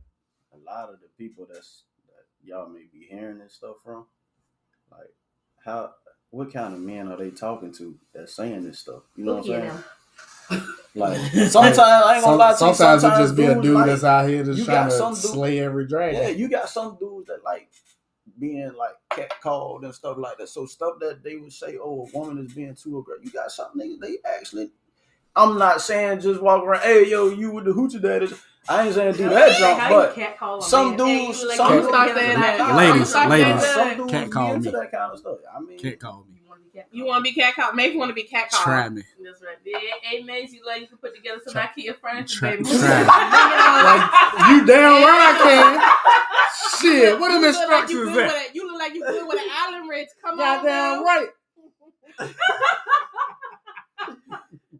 a lot of the people that y'all may be hearing this stuff from, like, what kind of men are they talking to that's saying this stuff? You know what I'm saying? Like, sometimes I ain't gonna lie to you. Sometimes it just be a dudes, dude like, that's out here just you trying got some to dude- slay every dragon. yeah, you got some dudes that like being like catcalled and stuff like that. So stuff that they would say, oh, a woman is being too aggressive. You got some niggas, they actually. I'm not saying just walk around, hey yo, you with the hoochie daddies. I ain't saying do that jump, but some dudes, some start saying that. Ladies, Start ladies. saying some that. dudes Can't be call into me. that kind of stuff. I mean, Can't call me. You want to be catcalled? Maybe you want to be catcalled. Try me. That's right. Yeah, amen. You like you can put together some IKEA furniture, Try- baby. try. Like, you damn right I can. Shit, what them You look like you instructions good at? with it. You look like you good with an Allen wrench. Come on, Goddamn now. right.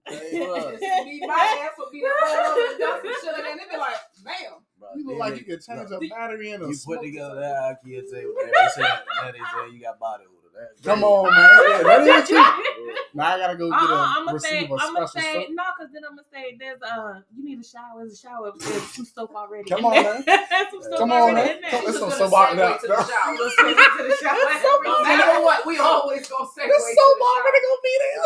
hey, bro, Be my ass would be the roll over the dust and shit like that. And they be like, bam. bro, You look then like they- you could change look, a battery in a You smoke. put together that IKEA table, man. They say you got body odor. That's Come crazy. on, man. Yeah, that is true. Now I gotta go get I'ma receive say, a special soap. no, because then I'ma say there's you need a shower. There's a shower. There's some soap already. Come on, man. Some soap Come on, already man. in there. Come- There's some Just soap gonna out segue there. to the shower. Let's segue to the shower. No matter what, we always gonna segue This to soap the already shower. gonna be there.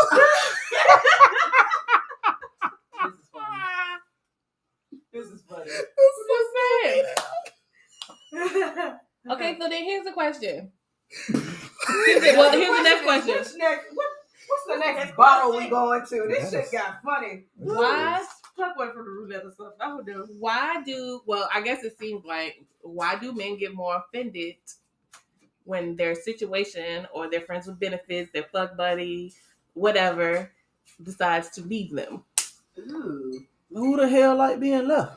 This is funny. Okay, so then here's the question. Here's the next question. What's the next bottle we going to? This shit got funny. Why? Talk about for the roulette or something. I would do. I guess it seems like, why do men get more offended when their situation or their friends with benefits, their fuck buddy, whatever, decides to leave them? Ooh. Who the hell like being left?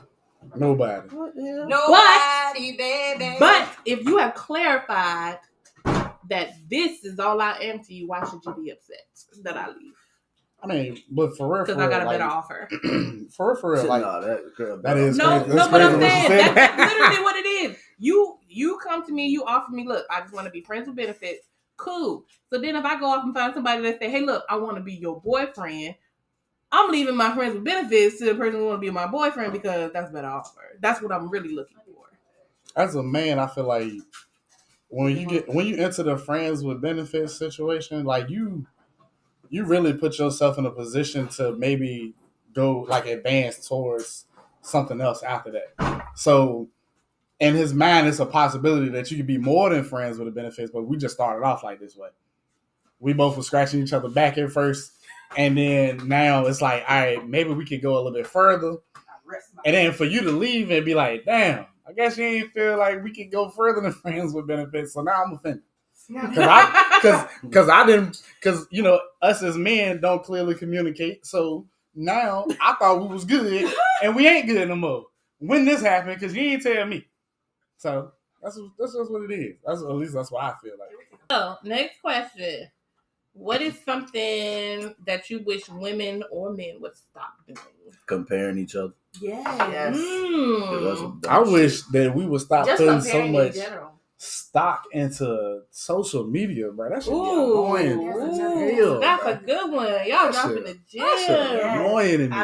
Nobody. What the hell? Nobody, baby. But if you have clarified that this is all I am to you, why should you be upset that I leave? I mean, but for real, Because I got a better offer. for real, like Nah, that that is No, crazy. That's but I'm crazy what you saying said. that's literally what it is. You come to me, you offer me, look, I just want to be friends with benefits. Cool. So then if I go off and find somebody that say, hey, look, I want to be your boyfriend, I'm leaving my friends with benefits to the person who want to be my boyfriend because that's a better offer. That's what I'm really looking for. As a man, I feel like when you enter the friends with benefits situation, like you really put yourself in a position to maybe go like advance towards something else after that. So in his mind, it's a possibility that you could be more than friends with the benefits, but we just started off like this way. We both were scratching each other back at first, and then now it's like, all right, maybe we could go a little bit further. And then for you to leave and be like, damn, I guess you ain't feel like we could go further than friends with benefits. So now I'm offended. Because you know, us as men don't clearly communicate. So now I thought we was good and we ain't good no more. When this happened, because you ain't tell me. So that's just what it is. At least that's what I feel like. So, next question. What is something that you wish women or men would stop doing? comparing each other. Yes. That's some dumb I shit. wish that we would stop Just putting so comparing much in general. stock into social media, bro. That shit be Ooh, annoying. ooh, that's a good one. Y'all That dropping shit- the That shit gem. Yeah. annoying to me.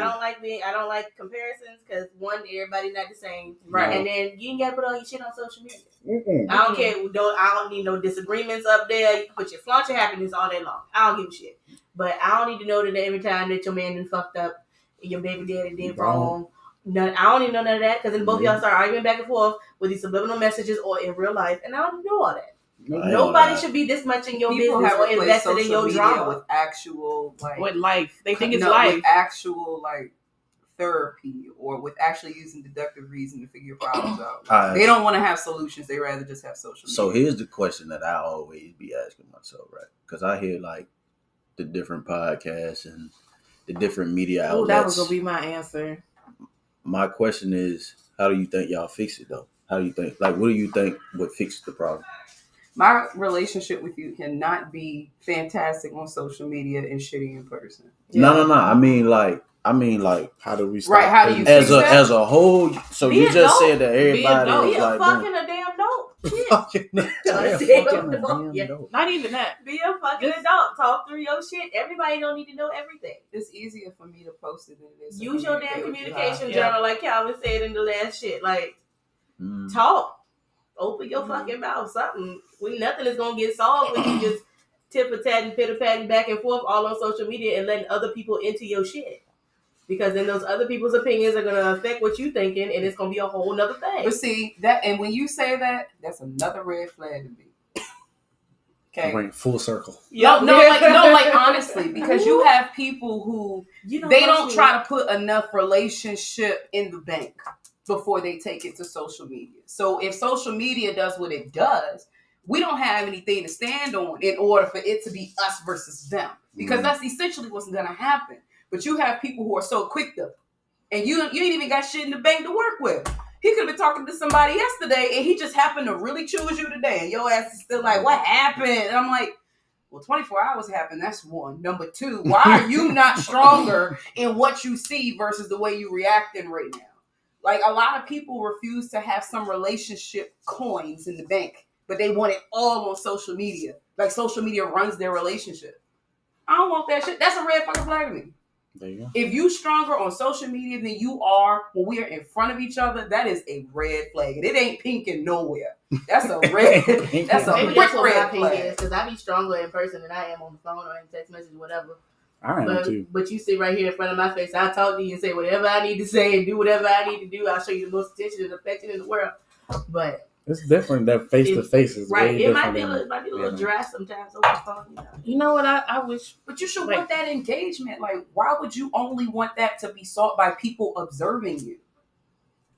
I don't like comparisons because one, everybody not the same, Right. And then you ain't gotta put all your shit on social media. Mm-mm. I don't care. I don't need no disagreements up there. You can put your flaunt your happiness all day long. I don't give a shit. But I don't need to know that every time that your man done fucked up, and your baby daddy did Wrong. wrong. None, I don't even know none of that, because then both of y'all start arguing back and forth with these subliminal messages or in real life, and I don't know all that. Nobody should be this much in your People business have or replaced invested in social your media drama. with actual like With life. They think it's no, life. with actual like therapy or with actually using deductive reason to figure problems out. Alright. They don't want to have solutions. They rather just have social media. So here's the question that I always be asking myself, right? Because I hear like the different podcasts and the different media Oh, outlets. that was gonna be my answer. My question is, how do you think y'all fix it though? How do you think? Like, what do you think would fix the problem? My relationship with you cannot be fantastic on social media and shitty in person. No. I mean, like, How do we stop? Right, how do you as fix that? as a whole. So Be you a just dope. said that everybody dope. is Be a like fucking a damn dope. Shit. fucking Damn. Yeah. dope. Not even that. Be a fucking adult. Talk through your shit. Everybody don't need to know everything. It's easier for me to post it than it is to Use your damn communicate with you. communication Yeah. journal, like Calvin said in the last shit. Like, Mm. talk. Open your fucking mouth. Something. Nothing is gonna get solved when you just tip-a-tatting, pitter-patting back and forth all on social media and letting other people into your shit. Because then those other people's opinions are gonna affect what you thinking, and it's gonna be a whole nother thing. But see that, and when you say that, that's another red flag to me. Okay. Bring it full circle. Like honestly, because you have people who they don't try to put enough relationship in the bank before they take it to social media. So if social media does what it does, we don't have anything to stand on in order for it to be us versus them, because that's essentially what's gonna happen. But you have people who are so quick to, and you ain't even got shit in the bank to work with. He could have been talking to somebody yesterday, and he just happened to really choose you today, and your ass is still like, what happened? And I'm like, well, 24 hours happened. That's one. Number two, why are you not stronger in what you see versus the way you reacting right now? Like, a lot of people refuse to have some relationship coins in the bank, but they want it all on social media. Like, social media runs their relationship. I don't want that shit. That's a red fucking flag to me. There you go. If you stronger on social media than you are when we are in front of each other, that is a red flag. And it ain't pinking nowhere. That's a red. That's a Maybe brick that's what my red opinion is, flag. because I be stronger in person than I am on the phone or in text message, whatever. I am too. But you sit right here in front of my face. I'll talk to you and say whatever I need to say and do whatever I need to do. I'll show you the most attention and affection in the world. But It's different. That face to face is right, way it might different. be a little than- dry sometimes over the phone. You know what? I wish. But you should Wait. want that engagement. Like, why would you only want that to be sought by people observing you?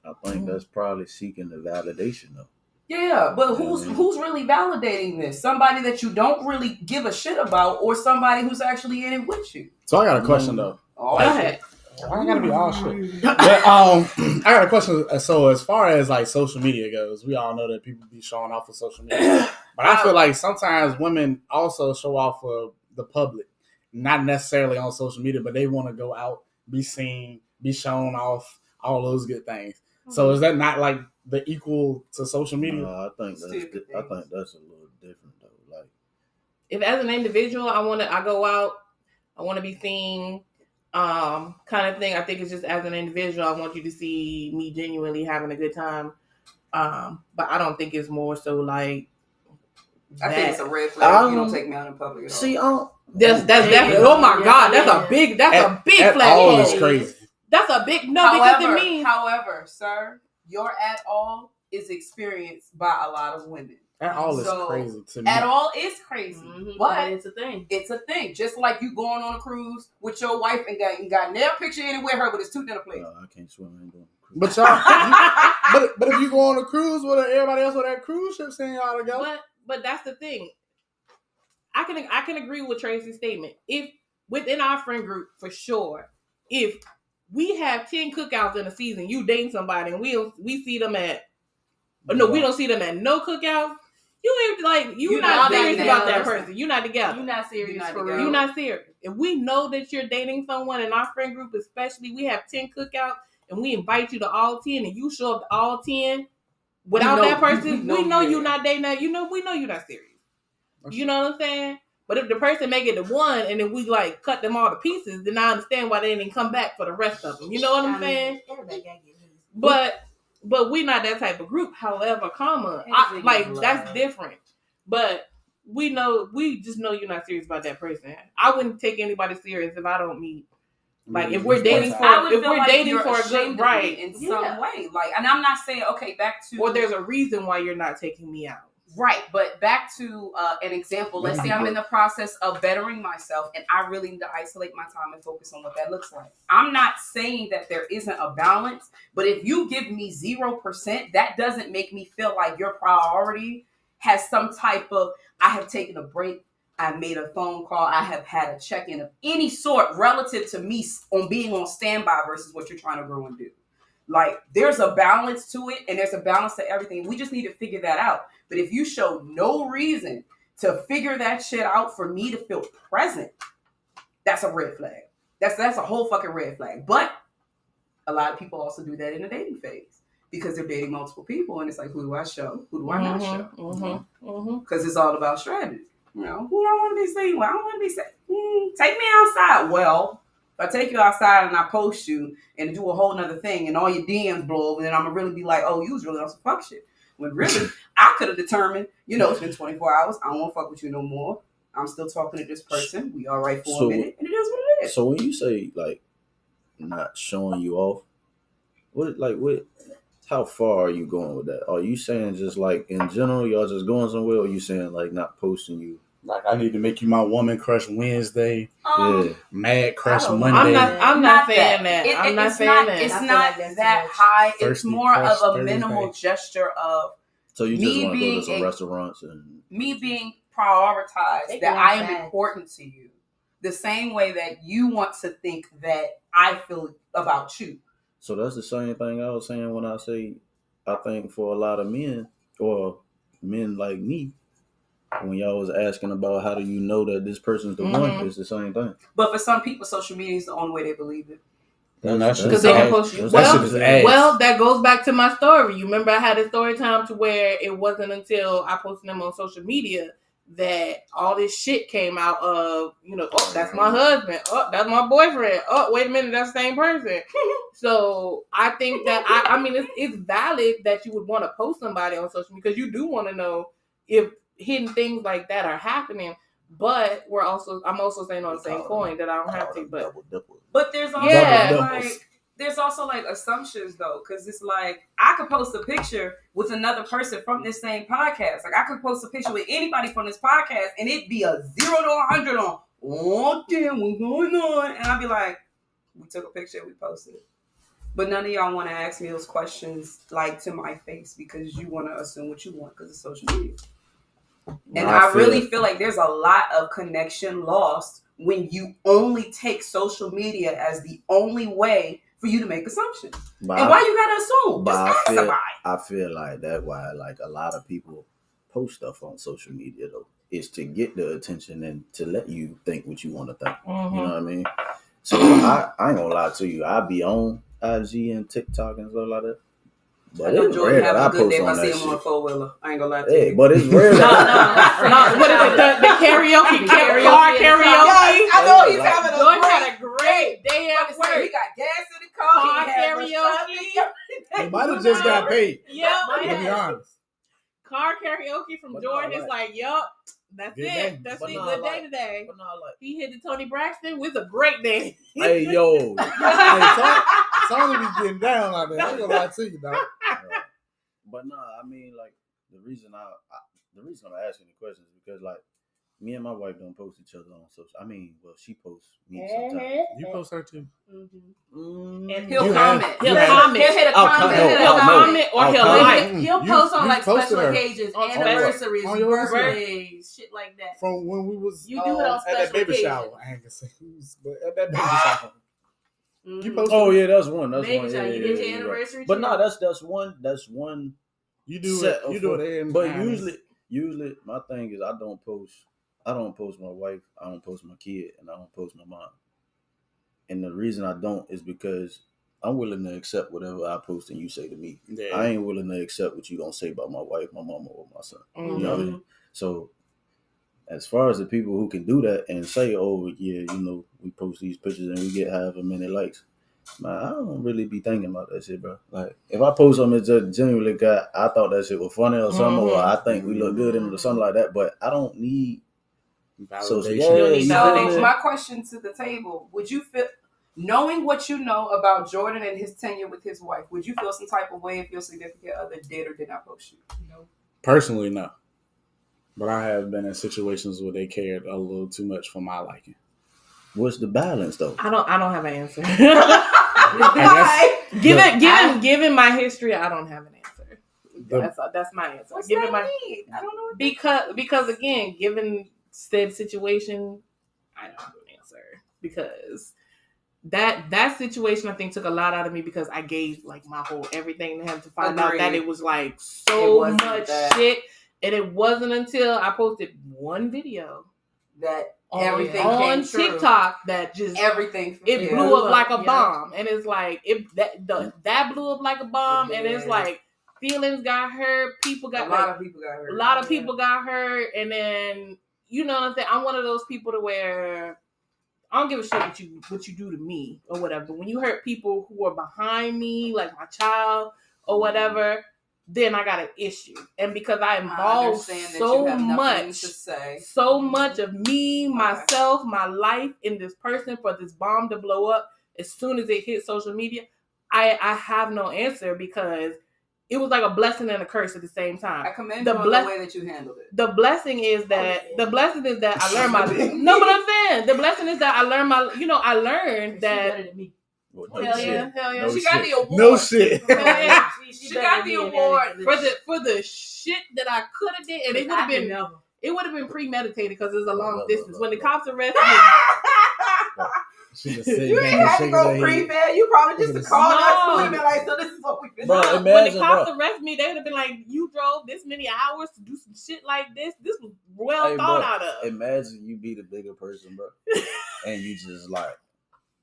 I think that's probably seeking the validation though. Yeah, but who's really validating this? Somebody that you don't really give a shit about, or somebody who's actually in it with you? So I got a question though. Oh, Go ahead. Why I gotta be all shit? But I got a question. So as far as like social media goes, we all know that people be showing off of social media, but I feel like sometimes women also show off for the public, not necessarily on social media, but they want to go out, be seen, be shown off, all those good things. So is that not like the equal to social media? I think Stupid that's a little different though. Like, If as an individual, I go out, I want to be seen, kind of thing. I think it's just as an individual, I want you to see me genuinely having a good time. But I don't think it's more so like I that. think it's a red flag if you don't take me out in public at all. see, That's definitely. Oh my God, that's a big At flag. all is crazy. That's a big because it means However, sir, your at all is experienced by a lot of women. At all is So, crazy to me. At all is crazy, but it's a thing. it's a thing. Just like you going on a cruise with your wife and got nail picture anywhere her, but it's 2 dinner plates. I can't swim in doing But y'all, but if you go on a cruise with everybody else with that cruise ship, saying y'all together. But that's the thing. I can agree with Tracy's statement. If within our friend group, for sure, if we have 10 cookouts in a season, you date somebody and we see them at, we don't see them at no cookouts. You ain't like you're not serious about that person. You're not together. You're not serious You're not for together. real. You're not serious. If we know that you're dating someone in our friend group, especially, we have 10 cookouts and we invite you to all 10 and you show up to all 10 without that person, we know you're not dating that. We know you're not serious. You know what I'm saying? But if the person make it to 1 and then we like cut them all to pieces, then I understand why they didn't come back for the rest of them. You know what I'm saying? But we not that type of group. However, that's different. But we just know you're not serious about that person. I wouldn't take anybody serious if I don't meet Like if we're dating for I would if feel we're like dating you're for a ashamed good of me right, in Yeah. some way. Like, and I'm not saying okay, back to or there's a reason why you're not taking me out. right, but back to an example. Let's say I'm in the process of bettering myself, and I really need to isolate my time and focus on what that looks like. I'm not saying that there isn't a balance, but if you give me 0%, that doesn't make me feel like your priority has some type of. I have taken a break. I made a phone call. I have had a check-in of any sort relative to me on being on standby versus what you're trying to grow and do. Like, there's a balance to it, and there's a balance to everything. We just need to figure that out. But if you show no reason to figure that shit out for me to feel present, that's a red flag. That's a whole fucking red flag. But a lot of people also do that in the dating phase because they're dating multiple people, and it's like, who do I show? Who do I not show? Because it's all about strategy. You know, who do I want to be seen with? I don't want to be seen. Take me outside. Well, if I take you outside and I post you and do a whole nother thing and all your DMs blow over, then I'm going to really be like, oh, you was really on some fuck shit. When really, I could have determined, it's been 24 hours. I don't want to fuck with you no more. I'm still talking to this person. We all right for a minute. And it is what it is. So when you say, like, not showing you off, how far are you going with that? Are you saying just, like, in general, y'all just going somewhere, or are you saying, like, not posting you? Like, I need to make you my woman crush Wednesday, Yeah. mad crush I don't- Monday. I'm not saying that. I'm not saying that. It's I feel not like that's that too much. high. It's Thirsty more of crush a minimal Thursday. gesture of So you Me just want to go being to some a- restaurants and me being prioritized, Take that me I am outside. important to you. The same way that you want to think that I feel about you. so that's the same thing I was saying when I say I think for a lot of men or men like me, when y'all was asking about how do you know that this person's the one, it's the same thing. But for some people, social media is the only way they believe it. And that shit Because is they can ass. post you. That shit is ass. Well, that goes back to my story. You remember I had a story time to where it wasn't until I posted them on social media that all this shit came out of, oh, that's my husband. Oh, that's my boyfriend. Oh, wait a minute, that's the same person. So I think that, I mean, it's valid that you would want to post somebody on social media because you do want to know if hidden things like that are happening. But I'm also saying on the same coin that I don't have to, but But there's also like assumptions though, because it's like I could post a picture with another person from this same podcast. Like I could post a picture with anybody from this podcast, and it'd be a 0 to 100 on. Oh damn, what's going on? And I'd be like, we took a picture, we posted it. But none of y'all want to ask me those questions like to my face because you want to assume what you want because it's social media. And I really feel like there's a lot of connection lost when you only take social media as the only way for you to make assumptions. But And why you gotta assume? but Just ask somebody. I feel like that's why like a lot of people post stuff on social media though. Is to get the attention and to let you think what you want to think. You know what I mean? So I ain't gonna lie to you. I be on IG and TikTok and stuff like that. But I know it's Jordan rare that I have a good post day if on I see that him on a shit. 4-wheeler. I ain't gonna lie to Hey, you. but it's rare. No, what is it? The karaoke, car karaoke. I know he's having a Jordan great had a great day at He work. got gas in the car. Car He had karaoke. He might have just got paid. Yep. To be honest. Car karaoke from But Jordan no, is like, yup, that's Good it. day. That's But it. no, Good like- day today. But not like, He hit the Tony Braxton with a great day. hey yo, Hey, Tony be getting down out there. I ain't gonna lie to you, dog. but no, I mean like the reason I'm asking the question is because like me and my wife don't post each other on social. I mean, well, she posts me sometimes. You post her too. And He'll You comment. have- He'll you have- comment. He'll hit a I'll comment. comment. He'll no. comment or I'll he'll comment. like. He'll You- post on you like posted special her. occasions, On anniversaries, on your Instagram. birthdays, shit like that. From when we was You do it on at that special baby occasions. shower. I ain't gonna say who's, but at that baby shower. You posted Oh yeah, that's one. That's Baby one. shower, Yeah, you yeah, did yeah, your you're right. anniversary But too? no, that's one. You do set it. You of do fun. it. But usually my thing is I don't post my wife, I don't post my kid, and I don't post my mom. And the reason I don't is because I'm willing to accept whatever I post and you say to me. Yeah. I ain't willing to accept what you don't say about my wife, my mama, or my son. You know what I mean? So as far as the people who can do that and say, oh yeah, we post these pictures and we get however many likes, man, I don't really be thinking about that shit, bro. Like if I post something that just genuinely I thought that shit was funny or something, or I think we look good in it or something like that, but I don't need social. Validation. You don't need Yeah, validation. So my question to the table: would you feel knowing what you know about Jordan and his tenure with his wife, would you feel some type of way if your significant other did or did not post you? No. Personally, no. But I have been in situations where they cared a little too much for my liking. What's the balance though? I don't have an answer. I Given my history, I don't have an answer. That's my answer. What's given that mean? I don't know. What because again, given said situation, I don't have an answer because that situation I think took a lot out of me because I gave like my whole everything to him to find out that it was like so much shit, and it wasn't until I posted one video that everything on TikTok that just everything it blew up like a bomb, and it's like that blew up like a bomb, and it's like feelings got hurt, people got a lot of people got hurt, a lot of people got hurt, and then you know what I'm saying. I'm one of those people to where I don't give a shit what you do to me or whatever. But when you hurt people who are behind me, like my child or whatever, then I got an issue. And because I involved so much of me, myself, my life in this person for this bomb to blow up, as soon as it hit social media, I have no answer because it was like a blessing and a curse at the same time. I commend you on the way that you handled it. The blessing is that I learned my no, but I'm saying the blessing is that I learned I learned that. Well, Hell yeah. No She got the award. No shit. Hell yeah. She got the award for the shit that I could have did, and it would have been premeditated because it's a long distance. When the cops arrested me. You ain't have to go pre-med. You probably just called us and been like, so this is what we've been doing. When the cops arrested me, they would have been like, you drove this many hours to do some shit like this. This was thought out of. Imagine you be the bigger person, bro. And you just like,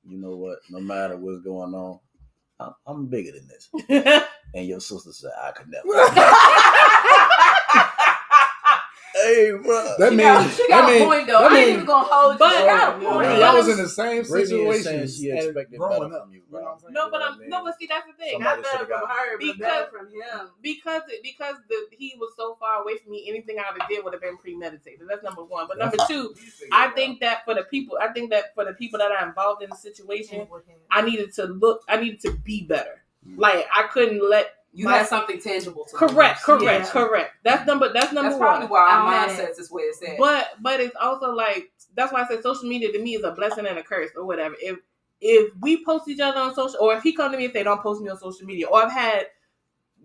you know what? No matter what's going on, I'm bigger than this. And your sister said, I could never. Hey, bro. She got a point, though. I ain't even going to hold you. But she got a point. Y'all was in the same situation. She expected better from you, bro. But see, that's the thing. Not better from her, but better from him. Because he was so far away from me, anything I would have did would have been premeditated. That's number one. But number two, I think that for the people that are involved in the situation, I needed to be better. Like I couldn't let you had something tangible to correct. That's number That's one. probably why our mindsets is where it's at. But it's also like that's why I said social media to me is a blessing and a curse or whatever. If we post each other on social, or if he come to me if they don't post me on social media, or I've had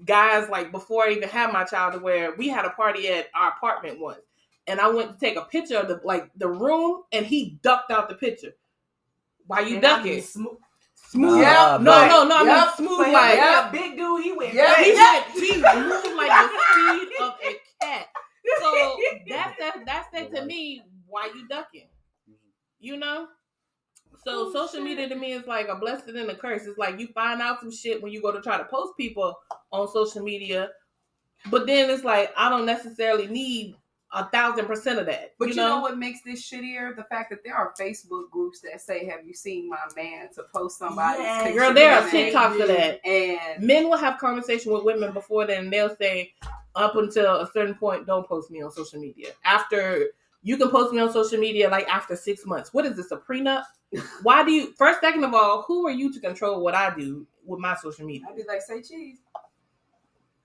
guys like before I even had my child to where we had a party at our apartment once, and I went to take a picture of the room, and he ducked out the picture. Why you ducking? Smooth. Yeah. No. I mean smooth like big dude. He went. He moved like the speed of a cat. So that's that to me. Why you ducking? You know. So social media to me is like a blessing and a curse. It's like you find out some shit when you go to try to post people on social media, but then it's like I don't necessarily need 1,000% of that. But you know what makes this shittier? The fact that there are Facebook groups that say, "Have you seen my man?" to post somebody's picture. Girl, there are TikToks for that. And men will have conversation with women before then, and they'll say, up until a certain point, don't post me on social media. After you can post me on social media, like after 6 months. What is this, a prenup? Why do you? First, second of all, who are you to control what I do with my social media? I'd be like, say cheese,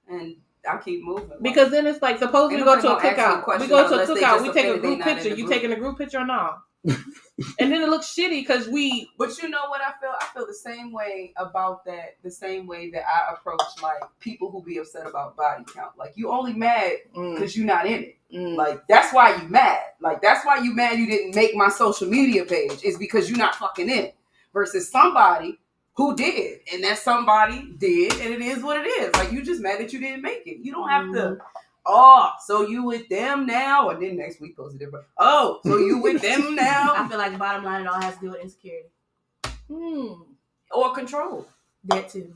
and I'll keep moving. Because then it's like, suppose we go to a cookout. We go to a cookout. We take a group picture. You taking a group picture or not? And then it looks shitty because we. But you know what I feel? I feel the same way about that. The same way that I approach like people who be upset about body count. Like you only mad because you're not in it. Like that's why you mad. Like that's why you mad you didn't make my social media page. Is because you're not fucking in it. Versus somebody who did, and that somebody did, and it is what it is. Like you just mad that you didn't make it. You don't have to. Oh, so you with them now, or then next week post a different. Oh, so you with them now? I feel like the bottom line, it all has to do with insecurity, or control. That too.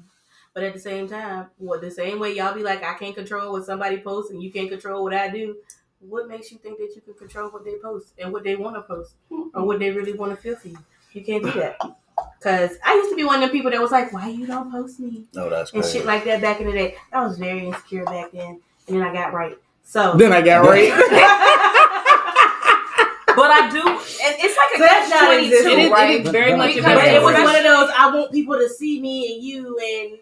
But at the same time, the same way y'all be like, I can't control what somebody posts, and you can't control what I do. What makes you think that you can control what they post and what they want to post, or what they really want to feel for you? You can't do that. Because I used to be one of the people that was like, why you don't post me? No, that's and crazy. shit like that back in the day. I was very insecure back then. And then I got right. So Then I got right. But I do, and it's like a So that's not catch-22, existing. It right? is very much. Because But it was Because- one of those, I want people to see me and you and,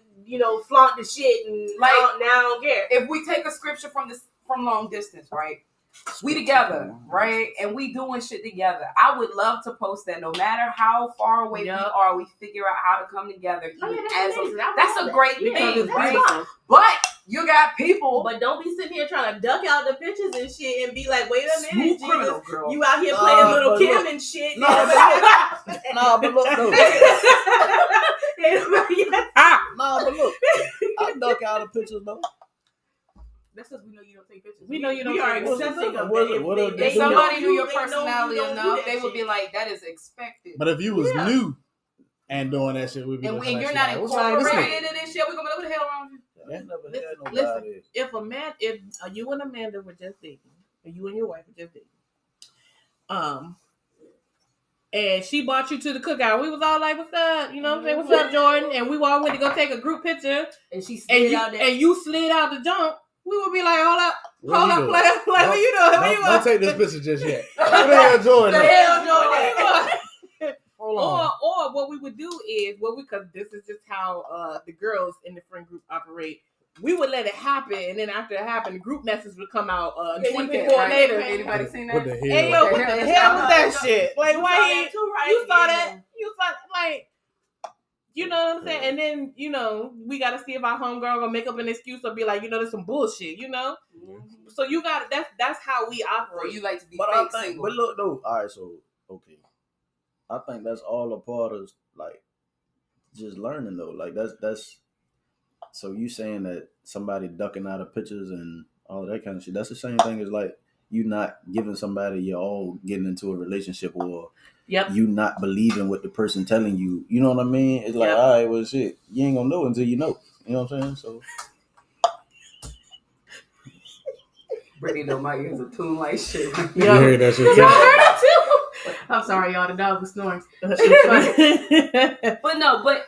flaunt the shit and Like- now I don't care. If we take a scripture from long distance, right? We together, right? And we doing shit together. I would love to post that. No matter how far away we are, we figure out how to come together. That's a great thing, right? But you got people. But don't be sitting here trying to duck out the pictures and shit and be like, wait a minute, Smooth Jesus, criminal, girl. you out here playing little but Kim look. and shit. Nah, but look though. Nah, but look. I duck out the pictures though. That's because we know you don't take pictures. We know you don't We are take pictures. accepting of What- that. what are If they somebody know knew your they know you personality don't do enough, that they would be shit. like, that is expected. But if you was Yeah. new and doing that shit, we'd be And looking when at you're you not like, what's wrong with this nigga? incorporated in this shit, we're gonna be like, what the hell wrong with you? I ain't never had Listen, nobody. if you and Amanda were just dating, or you and your wife were just dating, and she brought you to the cookout, we was all like, "What's up?" You know what I'm saying? "What's up, Jordan?" And we all went to go take a group picture, And she and slid you out there. and you slid out the jump. We would be like, "Hold up, What hold you up, doing? player, like, what you doing? Where you Don't take this going?" picture just yet. What the hell, Jordan? The hell, Where you Jordan? going? Hold on. Or what we would do is because this is just how the girls in the friend group operate. We would let it happen, and then after it happened, the group message would come out 24 Right? later. Anybody seen What that? the hell? Hey yo, what the hell was that shit? Like, You why saw he? that too, right? You saw Yeah. that? You saw like, you know what I'm saying? And then we got to see if our homegirl gonna make up an excuse or be like, there's some bullshit, So you got that's how we Or operate. you like to be But I fake think, single? but look though. All right, so okay, I think that's all a part of like just learning though. Like that's. So you saying that somebody ducking out of pictures and all that kind of shit? That's the same thing as like you not giving somebody your all, getting into a relationship, or Yep. you not believing what the person telling you. You know what I mean? It's like, Yep. all right, well, shit, you ain't gonna know until you know. You know what I'm saying? So Brittany know my ears are tuned like shit. You heard that shit Y'all too? heard it too. I'm sorry, y'all. The dog was snoring. But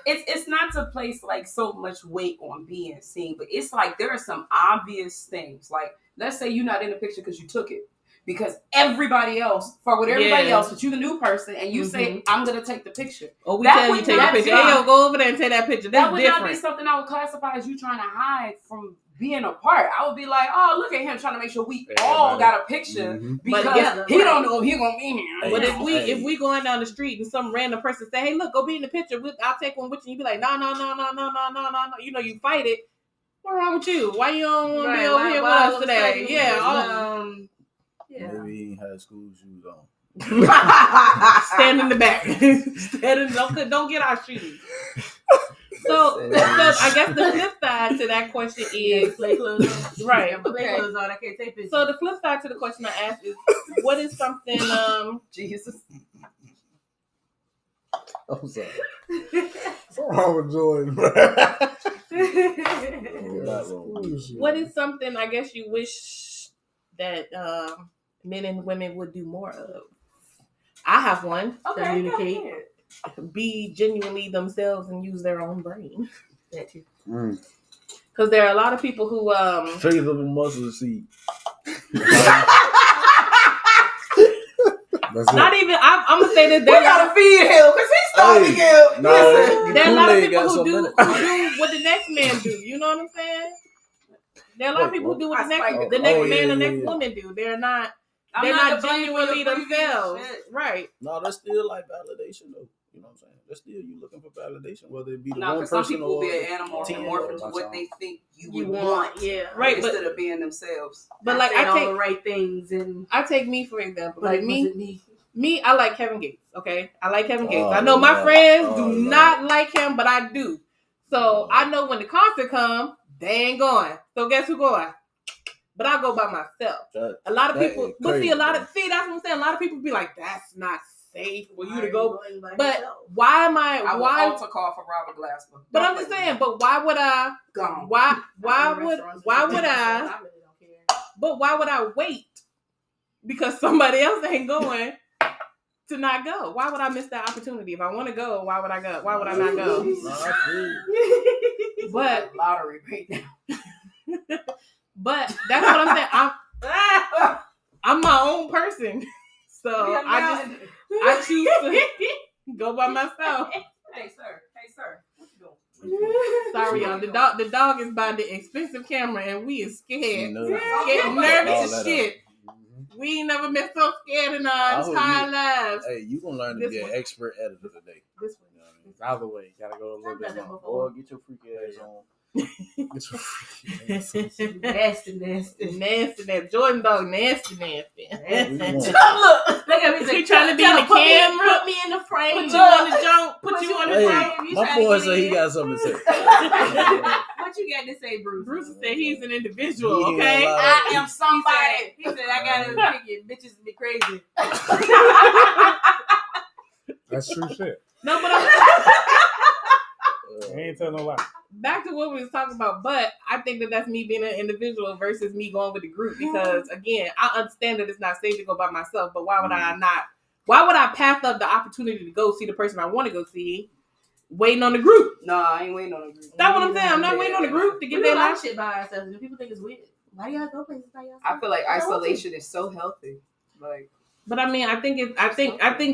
it's not to place like so much weight on being seen, but it's like there are some obvious things. Like, let's say you're not in the picture because you took it. Because everybody else, Yeah. else, but you the new person, and you say, I'm gonna take the picture. Or we That tell you would take a not picture. be- Hey yo, go over there and take that picture. That That's would not different. be something I would classify as you trying to hide from being apart. I would be like, oh, look at him trying to make sure we all got a picture Mhm. because But yeah, he don't know if he gonna be here. But Hey. if we going down the street and some random person say, "Hey, look, go be in the picture," I'll take one with you. You be like, "No." You fight it. What's wrong with you? Why you don't want to be over here with us today? Yeah, maybe he ain't had school shoes on. stand in the back. Don't get our shoes. So I guess the flip side to that question is play clothes on. right. Play clothes on. I can't take pictures. So the flip side to the question I asked is, what is something? Jesus. I'm sorry. What's wrong with Jordan, bro? Not wrong. What is something I guess you wish that men and women would do more of? I have one. Communicate. Be genuinely themselves and use their own brain. That too. Because there are a lot of people who Faith of a mustard seed. That's not even. I'm gonna say this. We There are gotta feed him because he's starting to get. Nah, Listen, there are a lot of Kool-Aid people got who something do in it. what the next man do. You know what I'm saying? There are a lot of Wait, people who do what I the next spiked the it. next Oh, man yeah, and yeah, next yeah. woman do. They're not I'm they're not to blame you for genuinely your previous themselves. shit. Right. No, that's still like validation though. You know what I'm saying? That's still you looking for validation, whether it be the No, one because some person people will or be an animal team and morph or into what they think you You would want, yeah. Right, but- instead of being themselves. But like Saying I all take the right things and I take me for example. but Like it me, wasn't me. I like Kevin Gates. Okay, I like Kevin Gates. Oh, I know my Lord. friends Oh, do Lord. not like him, but I do. So Lord. I know when the concert comes, they ain't going. So guess who going? But I go by myself. A lot of That people, is but see, crazy, a lot bro. of that's what I'm saying. A lot of people be like, "That's not safe for you to go." Going by But yourself? why am I? I will Why? altar call for Robert Glasper. But Don't I'm just play saying. with But why would I? me. Gone. Why I'm in would? restaurants Why and would shit, so I? really don't care. But why would I wait? Because somebody else ain't going to not go. Why would I miss that opportunity? If I want to go, why would I go? Why would I not go? Nah, I feel you. But Lottery right now. but that's what I'm saying. I'm my own person. So I choose to go by myself. Hey sir, what you doing? Sorry, y'all. The dog is by the expensive camera, and we is scared. Nervous. Scared, nervous All as that shit. We ain't never been so scared in our hope entire you- lives. Hey, you gonna learn to This be an one. expert editor today. This one. You know what I mean? Either way, you gotta go a little bit more. Or get your freak ass on. Get your freaking ass on. Nasty. Jordan dog, nasty. We want- Look at me. He trying to be in the camera. Put me in the frame. Put you on the jump. Put you on the Hey, frame. my boy said he got something to say. What you got to say, Bruce? Bruce said he's an individual. He ain't Okay. allowed- I am somebody. He said I gotta pick it. Bitches be crazy. That's true shit. No, but I ain't telling no lie. back to what we was talking about, but I think that that's me being an individual versus me going with the group because again, I understand that it's not safe to go by myself, but why would I pass up the opportunity to go see the person I want to go see waiting on the group? Nah, I ain't waiting on the group. That's what I'm saying. I'm not waiting on the group to We get do a their lot of life. shit by ourselves, and people think it's weird. Why y'all go places by yourself? I feel like isolation is so healthy. Like, But I mean, I think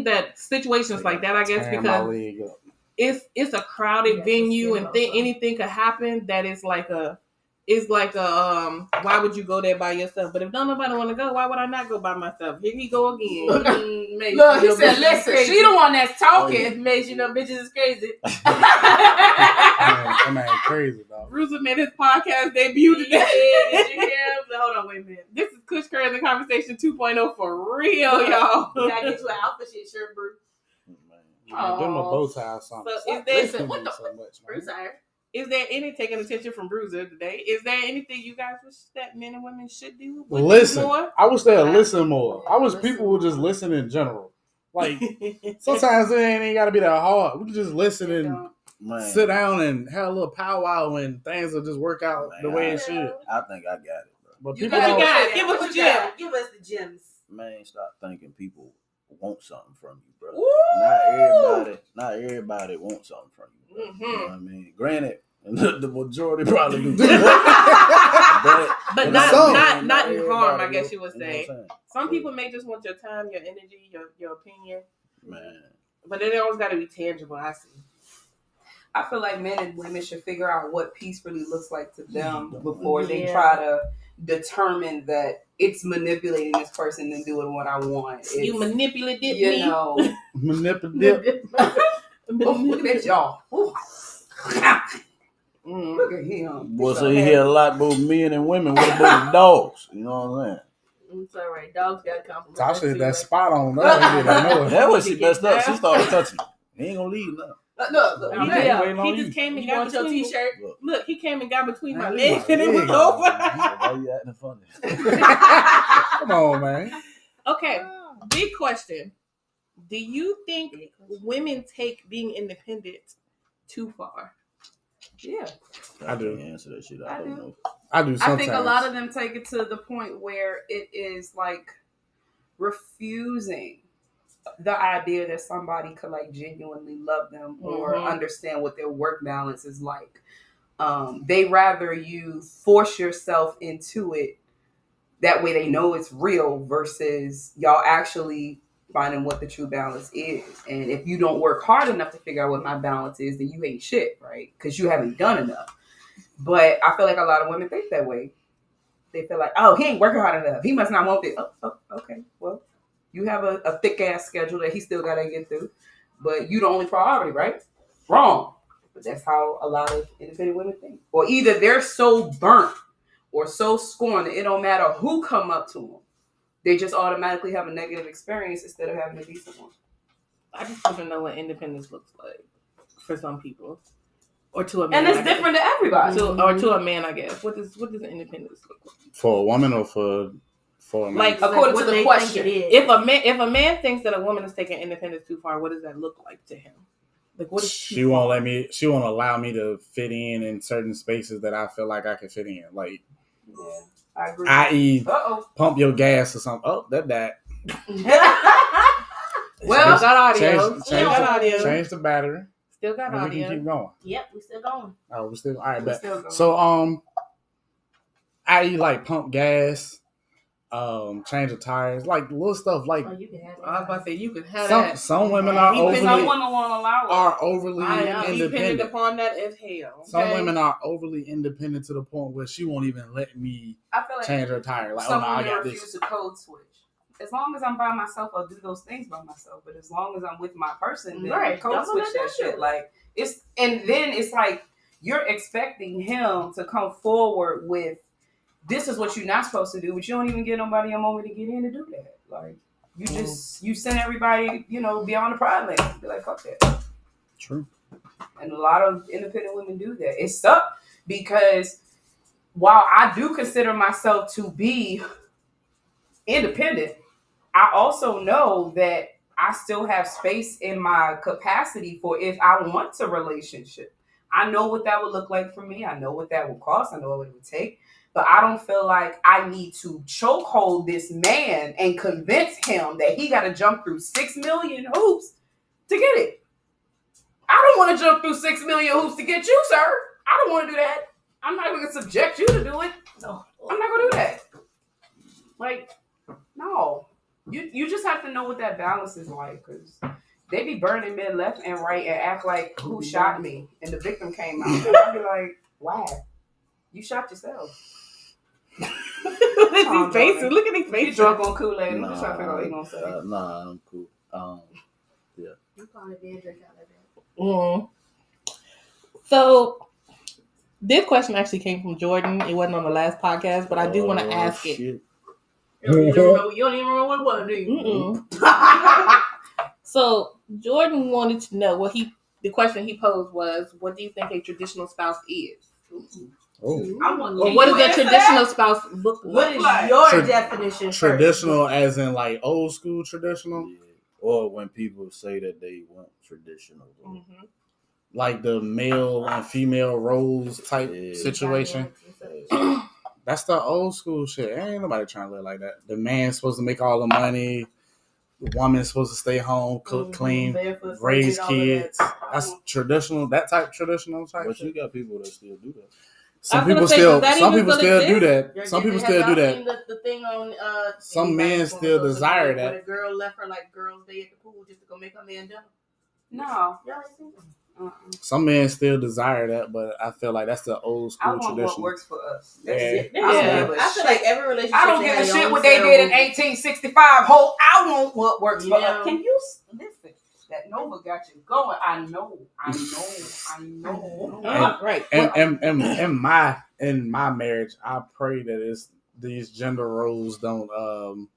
that situations like that, I guess, Tearing my because leg up. it's a crowded venue and anything could happen that it's like a why would you go there by yourself? But if nobody want to go, why would I not go by myself? Here we go again. Look, he said, listen, she the one that's talking. Makes you know bitches is crazy. That man crazy, dog. Bruce made his podcast debut today. Did you hear him? But hold on, wait a minute. This is Kush Curry the Conversation 2.0 for real, y'all. You gotta get you an outfit shit shirt, Bruce. Man, give him a bow tie or something. So Stop is there- listening what to the- me so much, man. Bruce, I Is there any taking attention from Bruiser today? Is there anything you guys wish that men and women should do? Would do Listen, more? I wish they'd listen more. I wish Listen people would just more. listen in general. Like, sometimes it ain't got to be that hard. We can just listen and Man, sit down and have a little powwow and things will just work out the way it should. I think I got it, bro. But You people got don't. it. Give us the you got? Give us the gems. Man, stop thinking people want something from you, bro. Woo! Not everybody wants something from you, bro. Mhm. You know what I mean? Granted, the majority probably do. But But not some- not in harm, I everybody guess do. you would You know say. what I'm saying? Some people may just want your time, your energy, your opinion, Man, but it always got to be tangible. I see. I feel like men and women should figure out what peace really looks like to them before they Yeah. try to determine that it's manipulating this person and doing what I want. It's, You manipulated you me. know. Manipulative. Look at that jaw. Ooh. Mm. Look at him. boy, so you hear a lot about men and women. What about the dogs? You know what I'm saying? It's all right. Dogs got compliments. Tasha hit too, that right? spot on that. I know it. That was she messed up. She started touching. He ain't gonna leave now. Look. He, Okay. just- Waiting on he you. just came and You got want your between. t-shirt? Look, he came and got between my Man, legs and it was legs. over. Why you acting funny? Come on, man. Okay, big question. Do you think women take being independent too far? Yeah. I do. Can't answer that shit. I I don't do. know. I do I sometimes. think a lot of them take it to the point where it is like refusing the idea that somebody could like genuinely love them or Mhm. understand what their work balance is like. They rather you force yourself into it. That way they know it's real versus y'all actually finding what the true balance is. And if you don't work hard enough to figure out what my balance is, then you ain't shit, right? Because you haven't done enough. But I feel like a lot of women think that way. They feel like, oh, he ain't working hard enough. He must not want it. Oh, okay. Well, you have a thick ass schedule that he still got to get through. But you the only priority, right? Wrong. But that's how a lot of independent women think. Or either they're so burnt or so scorned that it don't matter who come up to them. They just automatically have a negative experience instead of having a decent one. I just want to know what independence looks like for some people, or to a man. And it's I guess. different to everybody. Or to a man, I guess. What does independence look like? For a woman or for a man? Like, According what to the they question. think it is. if a man thinks that a woman is taking independence too far, what does that look like to him? Like, what is She won't let me. She won't allow me to fit in certain spaces that I feel like I can fit in. Like, Yeah, I agree. i.e., Uh-oh. pump your gas or something. Oh, that died. Well, Still got audio. Change, Still got audio. change the battery, Still got and we can audio. keep going. Yep, we still going. Oh, we still all right. we Bet. still go. So, i.e., like pump gas, change of tires, like little stuff. Like Oh, you can have that. I was about to say you could have some that. some women are Depends overly on Someone won't allow it. I am dependent independent. upon that as hell. Some okay? women are overly independent to the point where she won't even let me I feel like change her tire. Like, oh some no, I women got refuse this. to code switch. As long as I'm by myself, I'll do those things by myself. But as long as I'm with my person, then Right. code Y'all switch know that that shit. too. Like and then it's like you're expecting him to come forward with this is what you're not supposed to do, but you don't even get nobody a moment to get in to do that. Like you just you send everybody, beyond the pride lane. Be like, fuck that. True. And a lot of independent women do that. It sucks because while I do consider myself to be independent, I also know that I still have space in my capacity for if I want a relationship. I know what that would look like for me. I know what that would cost. I know what it would take. But I don't feel like I need to chokehold this man and convince him that he got to jump through 6 million hoops to get it. I don't want to jump through 6 million hoops to get you, sir. I don't want to do that. I'm not going to subject you to do it. No, I'm not going to do that. Like, no. You just have to know what that balance is like, because they be burning men left and right and act like who shot me and the victim came out. And I'll be like, why? You shot yourself. Look at these faces. Look at these You faces. drunk on Kool-Aid. I'm just trying to figure out what he gonna say. Nah, I'm cool. You probably did drink out of that. Mm. So this question actually came from Jordan. It wasn't on the last podcast, but I do want to ask it. Shit. You don't even remember what it was, do you? Mm-mm. So Jordan wanted to know the question he posed was, what do you think a traditional spouse is? Oh. Or what does a traditional spouse look What like? is Like, your Tra- definition? Traditional, as in like old school traditional, Yeah. Or when people say that they want traditional. Mhm. like the male and female roles type Yeah. situation. That's the old school shit. Ain't nobody trying to live like that. The man's supposed to make all the money. The woman's supposed to stay home, cook, clean, Barefoot, raise all of that. kids. That's traditional. That type traditional type. But shit. you got people that still do that. Some I was people gonna say, still. does that Some even people still still do exist? that. Some people still do that. The thing on Some anybody men on still social desire media that. When a girl left her like girls' day at the pool just to go make her man dinner. No. Y'all ain't seen that? Some men still desire that, but I feel like that's the old I school want what tradition. works for us. Yeah. That's it. Yeah. I don't give a I feel shit. like every relationship. I don't should give a have shit your what own they did in ceremony. 1865. I want what works for Yeah. us. Can you listen? That Nova got you going. I know. Right. In my marriage, I pray that it's these gender roles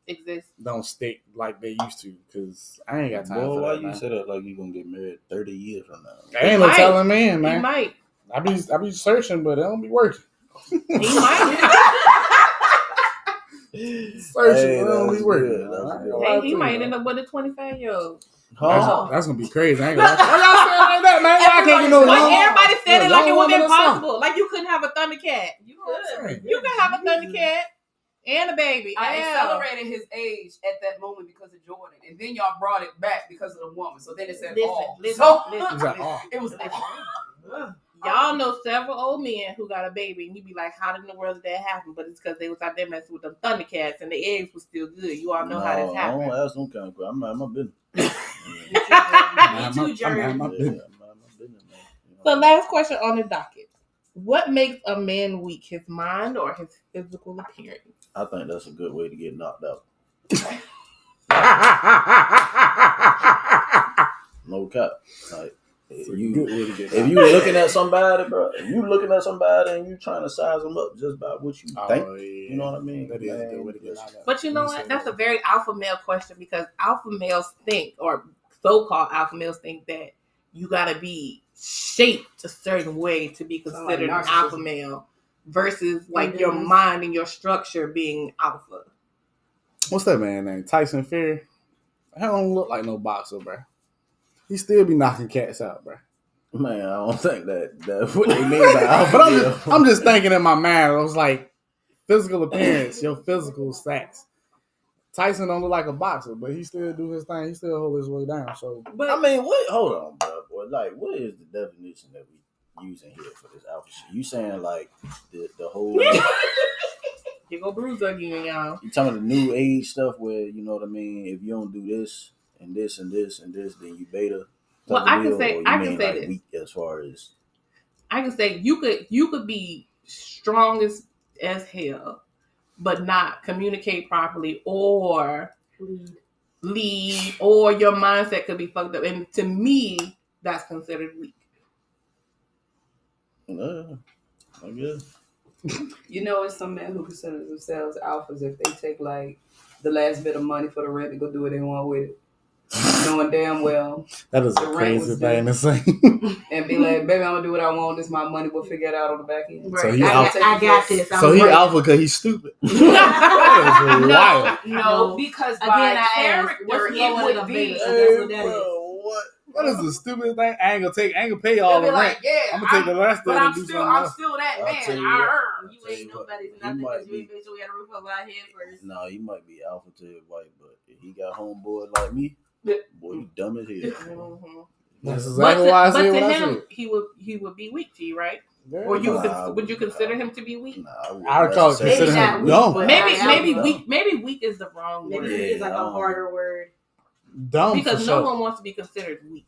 Exist. don't stick like they used to, because I ain't got time Boy, for why that. you Man. say that like you gonna get married 30 years from now? There ain't no might. telling me, He man. might. I be searching, but it don't be working. He might. Searching, Hey, but it don't be that's working. good, that's I ain't good. gonna Hey, lie he to might you. end up with a 25-year-old. That's gonna be crazy. I ain't gonna lie. Why y'all saying like that, man? Why I can't get no Like young- everybody said it no like it young was woman or something? impossible. Like you couldn't have a Thundercat. You could. You can have a Thundercat and a baby. I Yeah. accelerated his age at that moment because of Jordan, and then y'all brought it back because of the woman. So then it said all. Listen, So He's like, oh. it was all. Y'all know several old men who got a baby, and you be like, "How in the world did that happen?" But it's because they was out there messing with them Thundercats, and the eggs was still good. You all know how this I happened. don't ask them kind of questions. I'm my business. Man, Me too, Jerry. I'm my business. I'm my business, man. So, last question on the docket: what makes a man weak? His mind or his physical appearance? I think that's a good way to get knocked out. No cap. Like if you looking at somebody, bro, if you looking at somebody and you trying to size them up just by what you think, you know what I mean? That is a good way to get out of that. But you know what? That's a very alpha male question, because alpha males think, or so-called alpha males think, that you gotta be shaped a certain way to be considered an alpha male, versus like your mind and your structure being alpha. What's that man name? Tyson Fury. He don't look like no boxer, bro. He still be knocking cats out, bro. Man, I don't think that's what they mean by alpha But male. I'm just thinking in my mind. I was like, physical appearance, your physical stats. Tyson don't look like a boxer, but he still do his thing. He still hold his way down. So, But I mean, what? Hold on, bro. Boy. Like, what is the definition that we using here for this alpha shit? You saying like the whole Here go Bruiser again, y'all. You talking about the new age stuff where, you know what I mean, if you don't do this and this and this and this, then you beta. Well, I can say like this. Weak as far as I can say you could be strong as hell, but not communicate properly or lead, or your mindset could be fucked up. And to me, that's considered weak. I guess. You know, it's some men who consider themselves alphas if they take like the last bit of money for the rent to go do what they want with it, knowing damn well That is a the rent crazy was thing due. to say. And be like, baby, I'm gonna do what I want. This is my money. We'll figure it out on the back end. So he I got this. So he alpha because he's stupid. That is wild. No, because Again, by I asked, character, what's it lower would than a be. beta? That's what that is. What? What is the stupidest thing? I ain't gonna pay all They'll the be rent. like, yeah, I'm gonna take the rest of but it I'm and do still, something I'm else. still that I'll man. tell you I what. earn. You ain't nobody's He nothing might because you be- ain't make sure we had a roof over our head first. No, he might be alpha to his wife, but if he got homeboy like me, boy, you dumb as hell. Mm-hmm. That's But exactly why I to said what I him, said. he would be weak to you, right? Or Nah, would you consider him to be weak? Nah, I wouldn't I would call it necessarily- consider him dumb. Maybe weak is the wrong Maybe word. it is like a harder word. Dumb Because for no sure. one wants to be considered weak.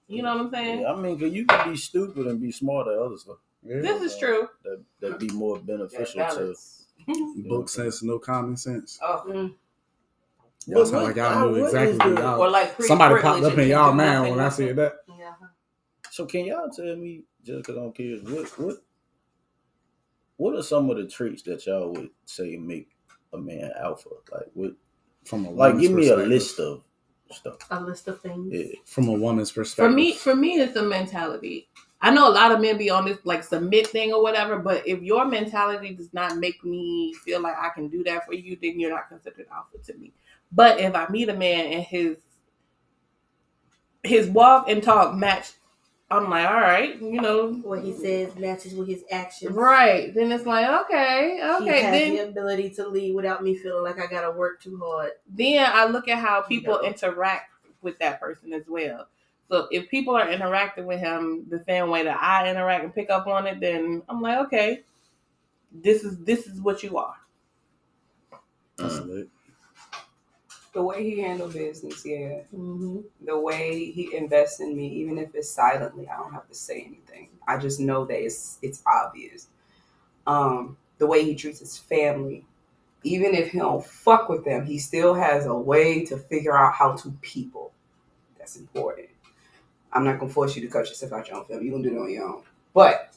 You know what I'm saying? Yeah, I mean, 'cause you can be stupid and be smart at other stuff. This is true. That'd be more beneficial to. Book sense, no common sense. Oh, Y'all sound like y'all knew exactly what or y'all. like Somebody popped up in y'all mind when I said that. Yeah. So can y'all tell me, just because I'm curious, what are some of the traits that y'all would say make a man alpha? Like what? From a Like woman's give me a perspective. list of stuff. A list of things. Yeah. From a woman's perspective. For me, it's a mentality. I know a lot of men be on this like submit thing or whatever, but if your mentality does not make me feel like I can do that for you, then you're not considered alpha to me. But if I meet a man and his walk and talk match, I'm like, all right, you know, What he says matches with his actions. right? Then it's like, okay. He has Then the ability to lead without me feeling like I gotta work too hard. then I look at how people No. interact with that person as well. So if people are interacting with him the same way that I interact and pick up on it, then I'm like, okay, this is what you are. That's lit. The way he handled business, yeah. Mm-hmm. The way he invests in me, even if it's silently, I don't have to say anything. I just know that it's obvious. The way he treats his family, even if he don't fuck with them, he still has a way to figure out how to people. That's important. I'm not gonna force you to cut yourself out your own family. You're gonna do it on your own. But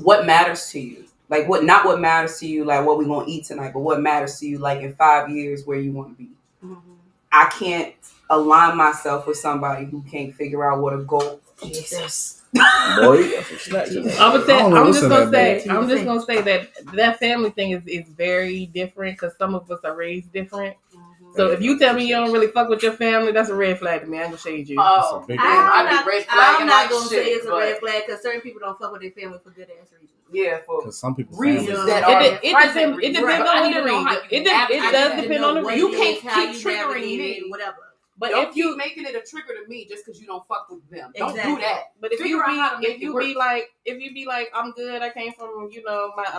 what matters to you? Like what matters to you, like what we gonna eat tonight, but what matters to you, like in 5 years where you want to be. Mm-hmm. I can't align myself with somebody who can't figure out what a goal. Jesus. Boy, that's a snatch of that. I'm just gonna that. say that family thing is very different because some of us are raised different. Mm-hmm. So if you tell me you don't really fuck with your family, that's a red flag to me. I ain't gonna shade you. Oh, big I'd be red flagging I'm not like gonna shit, say it's a but red flag because certain people don't fuck with their family for good ass reasons. yeah, for Because some people reasons families- that are It present depends reasons. on I the need to know how reason. you It navigate does that. depend on the reason. You can't how keep you triggering navigate me. it, whatever. But Don't if you keep making it a trigger to me just because you don't fuck with them. Don't Exactly. do that. But if Figure you out how to be, make if it you work. be like, I'm good. I came from,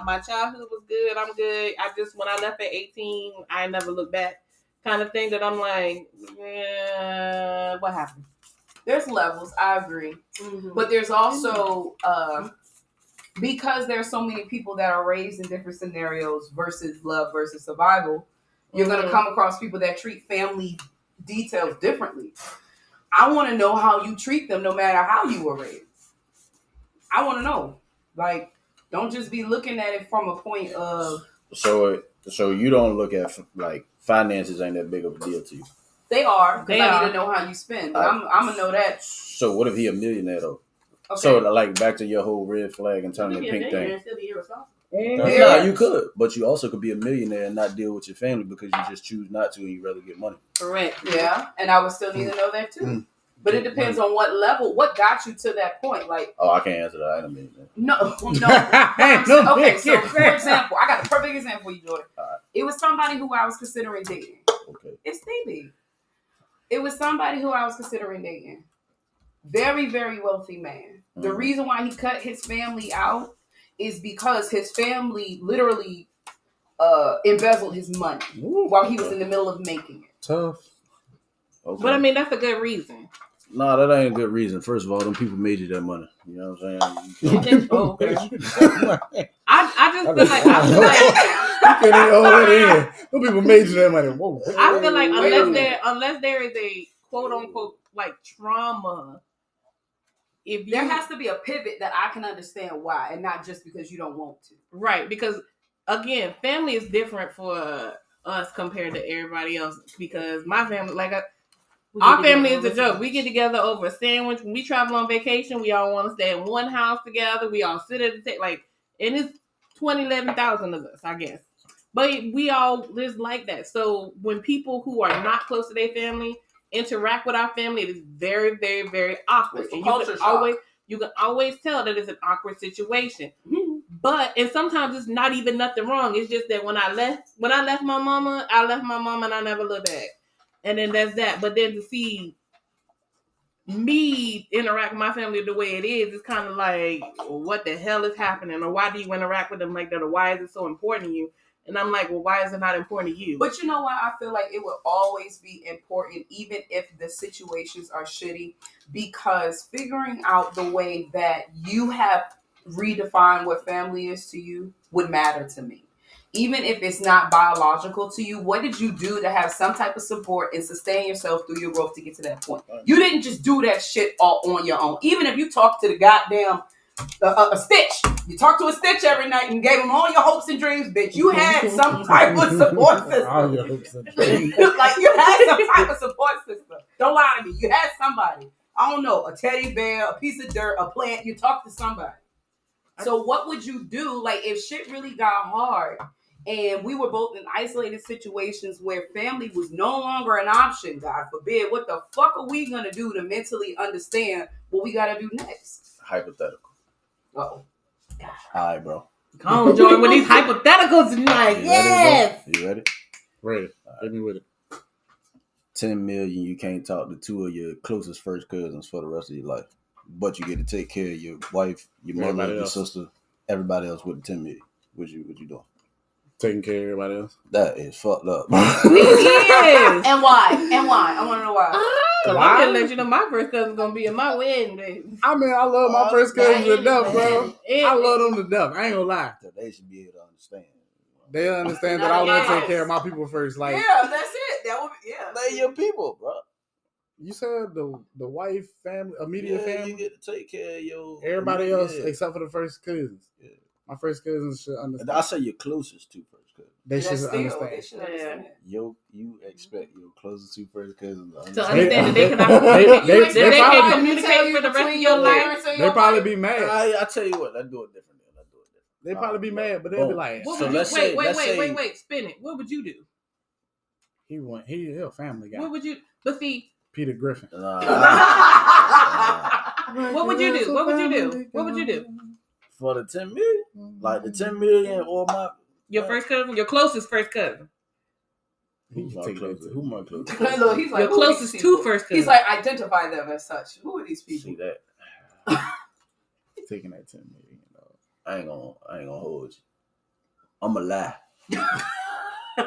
my childhood was good. I'm good. I just when I left at 18, I never looked back. Kind of thing that I'm like, yeah, what happened? There's levels. I agree. Mm-hmm. But there's also because there's so many people that are raised in different scenarios versus love versus survival, you're going to come across people that treat family details differently. I want to know how you treat them no matter how you were raised. I want to know. Like, don't just be looking at it from a point of... So you don't look at like finances ain't that big of a deal to you. They are, because They I are. need to know how you spend. But I'm going to know that. So what if he a millionaire though? Okay. So like back to your whole red flag and turning the pink thing. Still be irresponsible. Yeah, you could, but you also could be a millionaire and not deal with your family because you just choose not to and you rather get money. Correct. Yeah, and I would still need to know that too. But it depends on what level, what got you to that point. Like, Oh, I can't answer that. I ain't a millionaire. no. Okay, so for example, I got a perfect example for you, Jordan. Alright. It was somebody who I was considering dating. Okay. It's Stevie. It was somebody who I was considering dating. Very, very wealthy man. The reason why he cut his family out is because his family literally embezzled his money while he was in the middle of making it. Tough. Okay. But I mean, that's a good reason. Nah, that ain't a good reason. First of all, them people made you that money. You know what I'm saying? Oh, okay. I just feel like You can't even hold it in. Some people made you that money. Whoa. I feel like Wait a minute. unless there is a quote unquote like trauma, if you There has to be a pivot that I can understand why, and not just because you don't want to. right, because again, family is different for us compared to everybody else. Because my family, like our family is a joke. We get together over a sandwich. When we travel on vacation, we all want to stay in one house together. We all sit at the table, like, and it's 11,000 of us, I guess. But we all live like that. So when people who are not close to their family interact with our family, it is very, very, very awkward. It's a And culture shock. you can always tell that it's an awkward situation. And sometimes it's not even nothing wrong. It's just that when I left my mama, and I never looked back. And then that's that. But then to see me interact with my family the way it is, it's kind of like, well, what the hell is happening? Or why do you interact with them like that? Or why is it so important to you? And I'm like, well, why is it not important to you? But you know what? I feel like it will always be important, even if the situations are shitty, because figuring out the way that you have redefined what family is to you would matter to me. Even if it's not biological to you, what did you do to have some type of support and sustain yourself through your growth to get to that point? You didn't just do that shit all on your own. Even if you talk to the goddamn a Stitch, you talk to a Stitch every night and gave him all your hopes and dreams, bitch. You had some type of support system. All your hopes and dreams. Like, you had some type of support system. Don't lie to me. You had somebody. I don't know, a teddy bear, a piece of dirt, a plant. You talked to somebody. So what would you do? Like, if shit really got hard and we were both in isolated situations where family was no longer an option, God forbid, what the fuck are we going to do to mentally understand what we got to do next? Hypothetical. Uh-oh. All right, bro. Come on, Jordan, with these hypotheticals tonight. Yes. You ready? Ready. Hit me with it. 10 million, you can't talk to two of your closest first cousins for the rest of your life. But you get to take care of your wife, your mother, Everybody your else. sister, everybody else with the 10 million. What you doing? Taking care of everybody else. That is fucked up. It is. And why? I want to know why. So I'm gonna let you know my first cousin's gonna be at my wedding, baby. I mean, I love my first cousins to death, bro. It- I love them to death. I ain't gonna lie. So they should be able to understand. They understand that I want to take care of my people first. Like, Yeah, that's it. That would be, yeah. They your people, bro. you said, the wife, family, immediate Yeah, family. you get to take care of your Everybody else yeah. except for the first cousins. Yeah. My first cousins should understand. I say your closest two first cousins. They That's should still, understand. they should understand. You expect your closest two first cousins to To understand. understand that they cannot They they probably- can't communicate for the rest of your life. They probably be mad. I tell you what, I do it different. They probably be mad, but they'll be Boom. like, What So would you, let's say- wait, spin it. What would you do? he a family guy. What would you? But see, Peter Griffin. what would you do? What would you do? What would you do? For the 10 million? Like the 10 million or my Your first cousin, your closest first cousin, He can take that too. Who my closest? Look, he's like, your who are closest these two people? first cousins. He's like, identify them as such. Who are these people? See that? Taking that 10 million. I ain't gonna hold you. I'ma lie.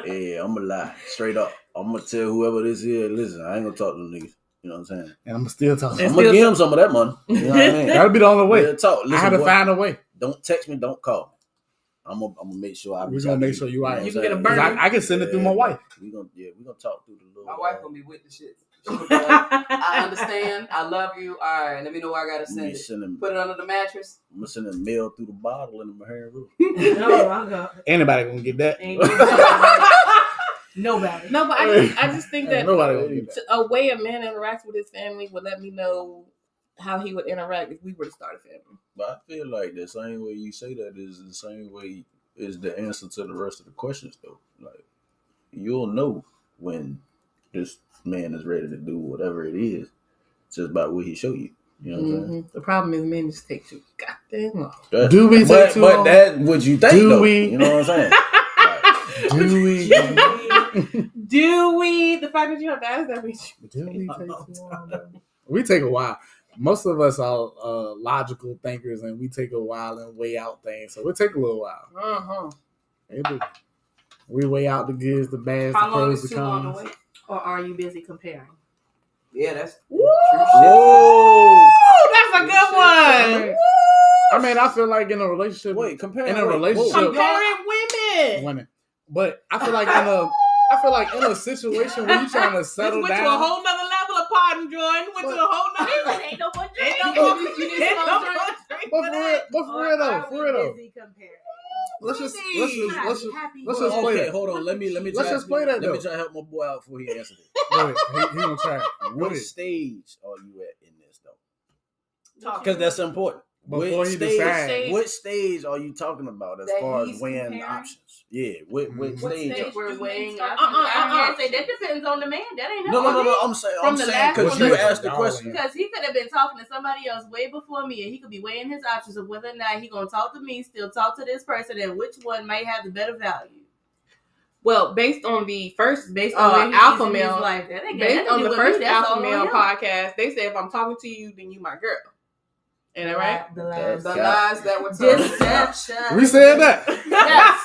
Yeah, I'ma lie. Straight up. I'm gonna tell whoever this is, listen, I ain't gonna talk to them niggas. You know what I'm saying? And I'm still talking. I'm gonna give them some of that money. You know what I mean? That'll be the only way. Real talk. Listen, I had to boy, find a way. don't text me, don't call me. I'm gonna make sure I We're reach gonna out to make sure you know are. what You I'm can get a saying? burner. 'Cause I can send it through my wife. We gonna talk through the little. My wife gonna be with the shit. She'll be like, I understand. I love you. All right, let me know where I gotta I'm send it. sending, Put it under the mattress. I'm gonna send a mail through the bottle in the hair room. No, my God. Anybody gonna get that? Ain't nobody. Nobody. No, but I just think that Nobody gonna get that. a way a man interacts with his family would let me know how he would interact if we were to start a family. But I feel like the same way you say that is the same way is the answer to the rest of the questions though. Like you'll know when this man is ready to do whatever it is just by what he show you. You know what I'm saying? The problem is men just take too goddamn long. That- Do we but, take too but long? that what you think Do though. we? You know what I'm saying? Do we? Do we? The fact that you have to ask that means Do we take too long? Bro? We take a while. most of us are logical thinkers, and we take a while and weigh out things. So it take a little while. Uh-huh. It do. We weigh out the goods, the bads, How the long pros, is the too long to cons. wait? Or are you busy comparing? Yeah, that's Woo! Whoa! That's a good one. I mean, I feel like in a relationship, Wait, compare in a relationship, Comparing women. women. But I feel like in a situation where you trying to This settle went down. to a whole nother level of pardon, Jordan. Went to a whole nother. Ain't no more Ain't drink. no more. You need Ain't some no drink. more drink But for for that. real though, Busy comparing. let's just Happy. play Okay, that. hold on. Let me Let's try, just play that, Let me though. try to help my boy out before he answers it. Go ahead. He gonna try it. Go What ahead. stage are you at in this though? Talk. Because that's important. Before What he stage- decides. What stage are you talking about as That far as he's weighing the comparing? options? Yeah, what Mhm. stage? stage? If we're Do weighing men up, start- I say that depends on the man. That ain't No, on me. I'm saying, From the last because one you that- asked the question. Because he could have been talking to somebody else way before me, and he could be weighing his options of whether or not he gonna talk to me, still talk to this person, and which one might have the better value. Well, based on the first Based on where he alpha is in his male, life. That ain't got based nothing to on do the with first me. That's alpha all male on him. podcast, they say if I'm talking to you, then you my girl. Ain't that right? The lies. The Yeah. lies that were told. Deception. We said that. Yes.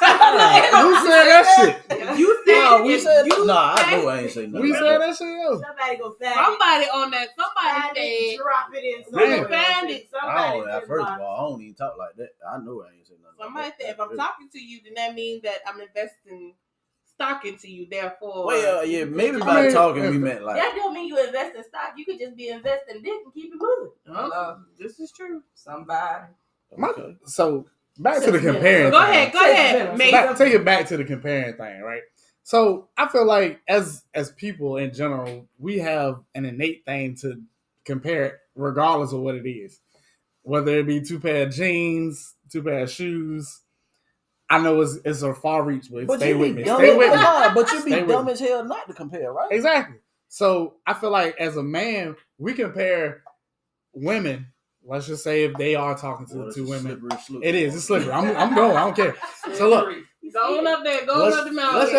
We said that shit. You said No, we if said you nah. I say- know I ain't say nothing. We like said that. that shit, yo. Somebody go find somebody on that. it. Somebody Find it, said. drop it in. Damn. somewhere. Find it. I Somebody don't. First of all, I don't even talk like that. I know I ain't say nothing. Somebody like said that. if I'm talking to you, then that means that I'm investing stock into you. Therefore, Well, yeah, maybe I by mean, talking we meant like. That don't mean you invest in stock. You could just be investing dick and keep it moving. oh, this is true. Somebody. Okay. So back to the comparing. Go thing. ahead, go ahead. Mate. Take it back to the comparing thing, right? So I feel like as people in general, we have an innate thing to compare, regardless of what it is. Whether it be 2 pair of jeans, 2 pair of shoes. I know it's a far reach, but stay you with be me. dumb Stay as- with me. Nah, but you be Stay with dumb me. as hell not to compare, right? Exactly. So I feel like as a man, we compare women. Let's just say if they are talking to Well, it's 2 a women, slippery slope. it is. It's slippery. I'm going. I don't care. So look, Go on up there. Go on up the mountain. let's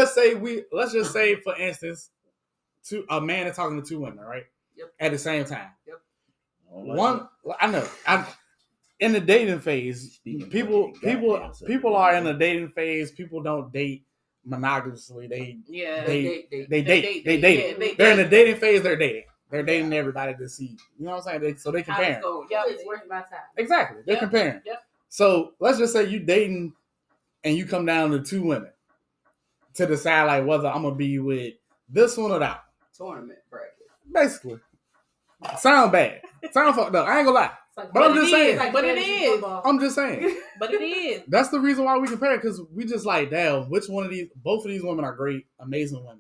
just say for instance, a man is talking to 2 women, right? Yep. At the same time. I don't like One, I know. In the dating phase, Speaking people for your goddamn self. are in the dating phase. People don't date monogamously. They Yeah. date. They They're date. in the dating phase. They're dating. They're dating everybody to see. You know what I'm saying? So they comparing. Yeah, it's worth my time. Exactly. They're Yep. comparing. Yep. So let's just say you dating and you come down to 2 women to decide like whether I'm gonna be with this one or that Tournament bracket. one. Basically. Sound bad. Sound fucked up. I ain't gonna lie. But I'm just saying. But it is. I'm just saying. But it is. That's the reason why we compare it, because we just like, damn, which one of these, both of these women are great, amazing women.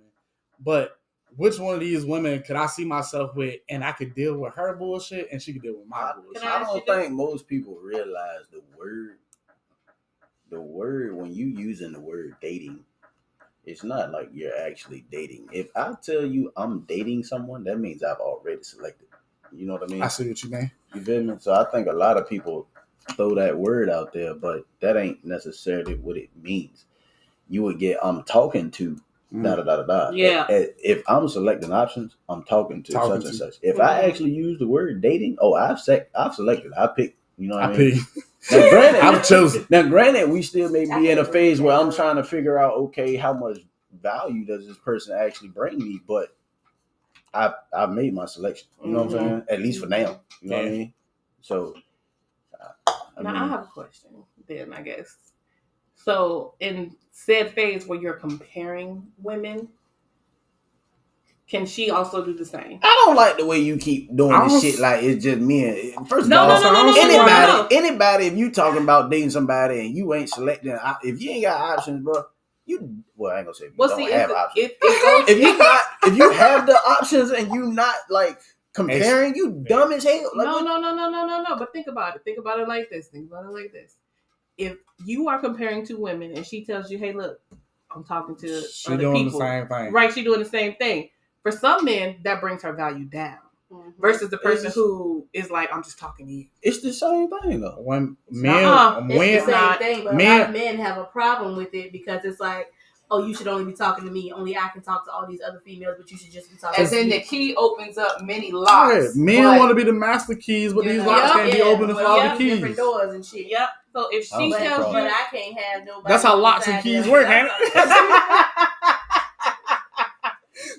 But which one of these women could I see myself with and I could deal with her bullshit and she could deal with my bullshit? I don't think most people realize the word when you using the word dating, it's not like you're actually dating. If I tell you I'm dating someone, that means I've already selected. You know what I mean? I see what you mean. You feel me? So I think a lot of people throw that word out there, but that ain't necessarily what it means. You would get I'm talking to da da da da da. Yeah. If I'm selecting options, I'm talking to Talking such and to. such. If I actually use the word dating, I've selected. I picked. You know what I I mean? pick. Now, granted, I've chosen. Now, granted, we still may be in a phase where I'm trying to figure out, okay, how much value does this person actually bring me? But I've made my selection. You know what I'm saying? At least for now. You know what I mean? So, Now I have a question then, I guess. So in said phase where you're comparing women, can she also do the same? I don't like the way you keep doing I this don't- shit. Like it's just me. And first of No, all, no, no, no, no, no, anybody, no. anybody, if you talking about dating somebody and you ain't selecting, if you ain't got options, bro, I ain't gonna say if you Well, don't see, have options. if If you have the options and you not like comparing, you dumb as hell. Like, no. But think about it. Think about it like this. If you are comparing 2 women and she tells you, "Hey, look, I'm talking to She other doing people," the same thing. right? She doing the same thing. For some men, that brings her value down. Versus the person who is like, I'm just talking to you. It's the same thing though. When Uh-uh. It's the same men, thing, but a men- lot of men have a problem with it because it's like, oh, you should only be talking to me. Only I can talk to all these other females, but you should just be talking And to then me. the key opens up many locks. Yeah, men but- want to be the master keys, but You these know. locks can't be opening for all the keys. Different doors and shit. Yep. So if she But- tells But you, I can't have nobody. That's how locks and inside keys there. work, ain't it?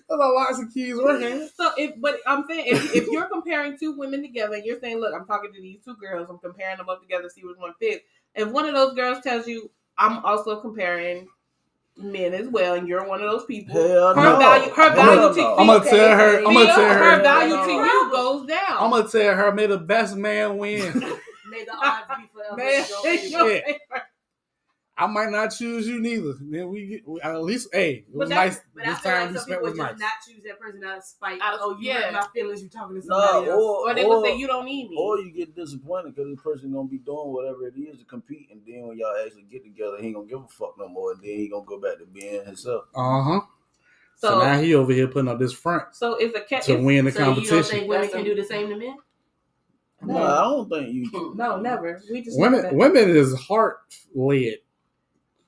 That's how locks and keys work, ain't it? so but I'm saying if you're comparing two women together, and you're saying, look, I'm talking to these two girls, I'm comparing them up together, see which one fits. If one of those girls tells you, I'm also comparing men as well, and you're one of those people, Hell her no. value Hell to no. I'm gonna tell her. I'm gonna tell her her. value to you goes down. I'm gonna tell her. May the best man win. May the odds be forever. Man, in your favor. I might not choose you neither. Then at least, hey, it was nice. But I This feel time like we some spent people was just nice. not choose that person out of spite. Out of- Oh, you yeah. hurt my feelings. You talking to somebody No, else. Or they would say, you don't need me. Or you get disappointed because the person gonna be doing whatever it is to compete, and then when y'all actually get together, he ain't gonna give a fuck no more, and then he gonna go back to being himself. So So now he over here putting up this front so it's a to win the So you don't competition. think women can do the same to men? No, I don't think you can. no, never. We just know that. Women is heart led.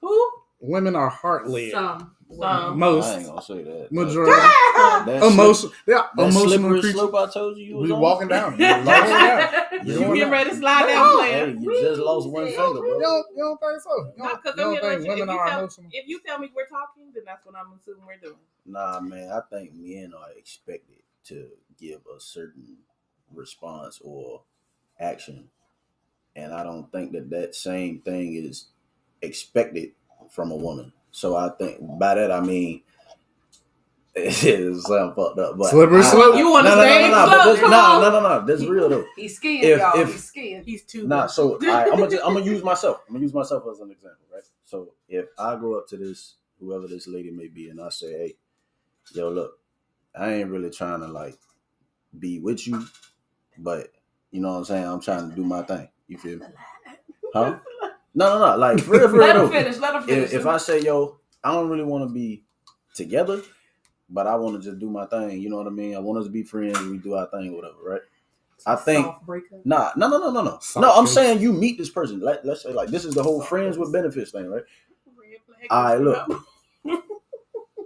Who? Women are heart led. Some. I ain't Most gonna say that. majority. That Emotion. Yeah, That emotional slippery creature. slope I told you was We on? walking down. You lost it. You doing get that. ready to slide down, player. Hey, you just lost one finger, You bro. don't think so? You No, don't, 'cause you don't I'm gonna think let you- women if you are tell- emotional? If you tell me we're talking, then that's what I'm assuming we're doing. Nah, man, I think men are expected to give a certain response or action, and I don't think that same thing is expected from a woman. So I think by that I mean it's something fucked up. But Slippery slope. You want to no, stay? no, Slow, come on. no. That's real though. He's skiing, If- y'all. if- He's skiing. He's too. Nah, good. so I'm gonna use myself. I'm gonna use myself as an example, right? So if I go up to this whoever this lady may be, and I say, "Hey, yo, look, I ain't really trying to like be with you, but you know what I'm saying? I'm trying to do my thing. You feel me? Huh? No. Like for real Let him though. finish. Let him finish. If I say, yo, I don't really want to be together, but I want to just do my thing. You know what I mean? I want us to be friends. We do our thing, whatever, right? I think Soft breakup. no. Soft No, I'm face. saying you meet this person. Let's say like this is the whole friends with benefits thing, right? All right, look.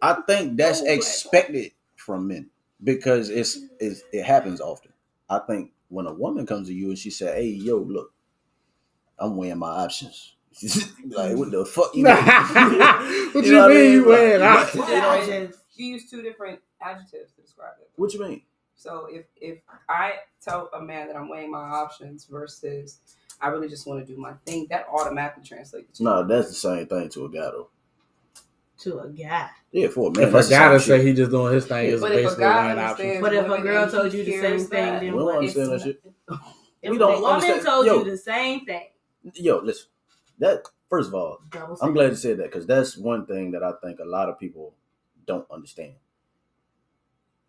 I think that's expected from men because it happens often. I think when a woman comes to you and she said, "Hey, yo, look, I'm weighing my options." Like, what the fuck you mean? What You you know what I mean mean? you wearing Like, options? you know what I'm saying? You use two different adjectives to describe it. What you mean? So if I tell a man that I'm weighing my options versus I really just want to do my thing, that automatically translates to No, that's the same thing to a guy though. To a guy. Yeah, for a man. If that's a the guy to same say shit. he just doing his thing, is But if a basically guy weighing options. understands But if a women girl and told he you the hears same thing, that, then we don't what? understand that shit. If We don't a woman understand- told Yo. you the same thing. Yo, listen. That first of all, Double I'm standard. glad you said that because that's one thing that I think a lot of people don't understand.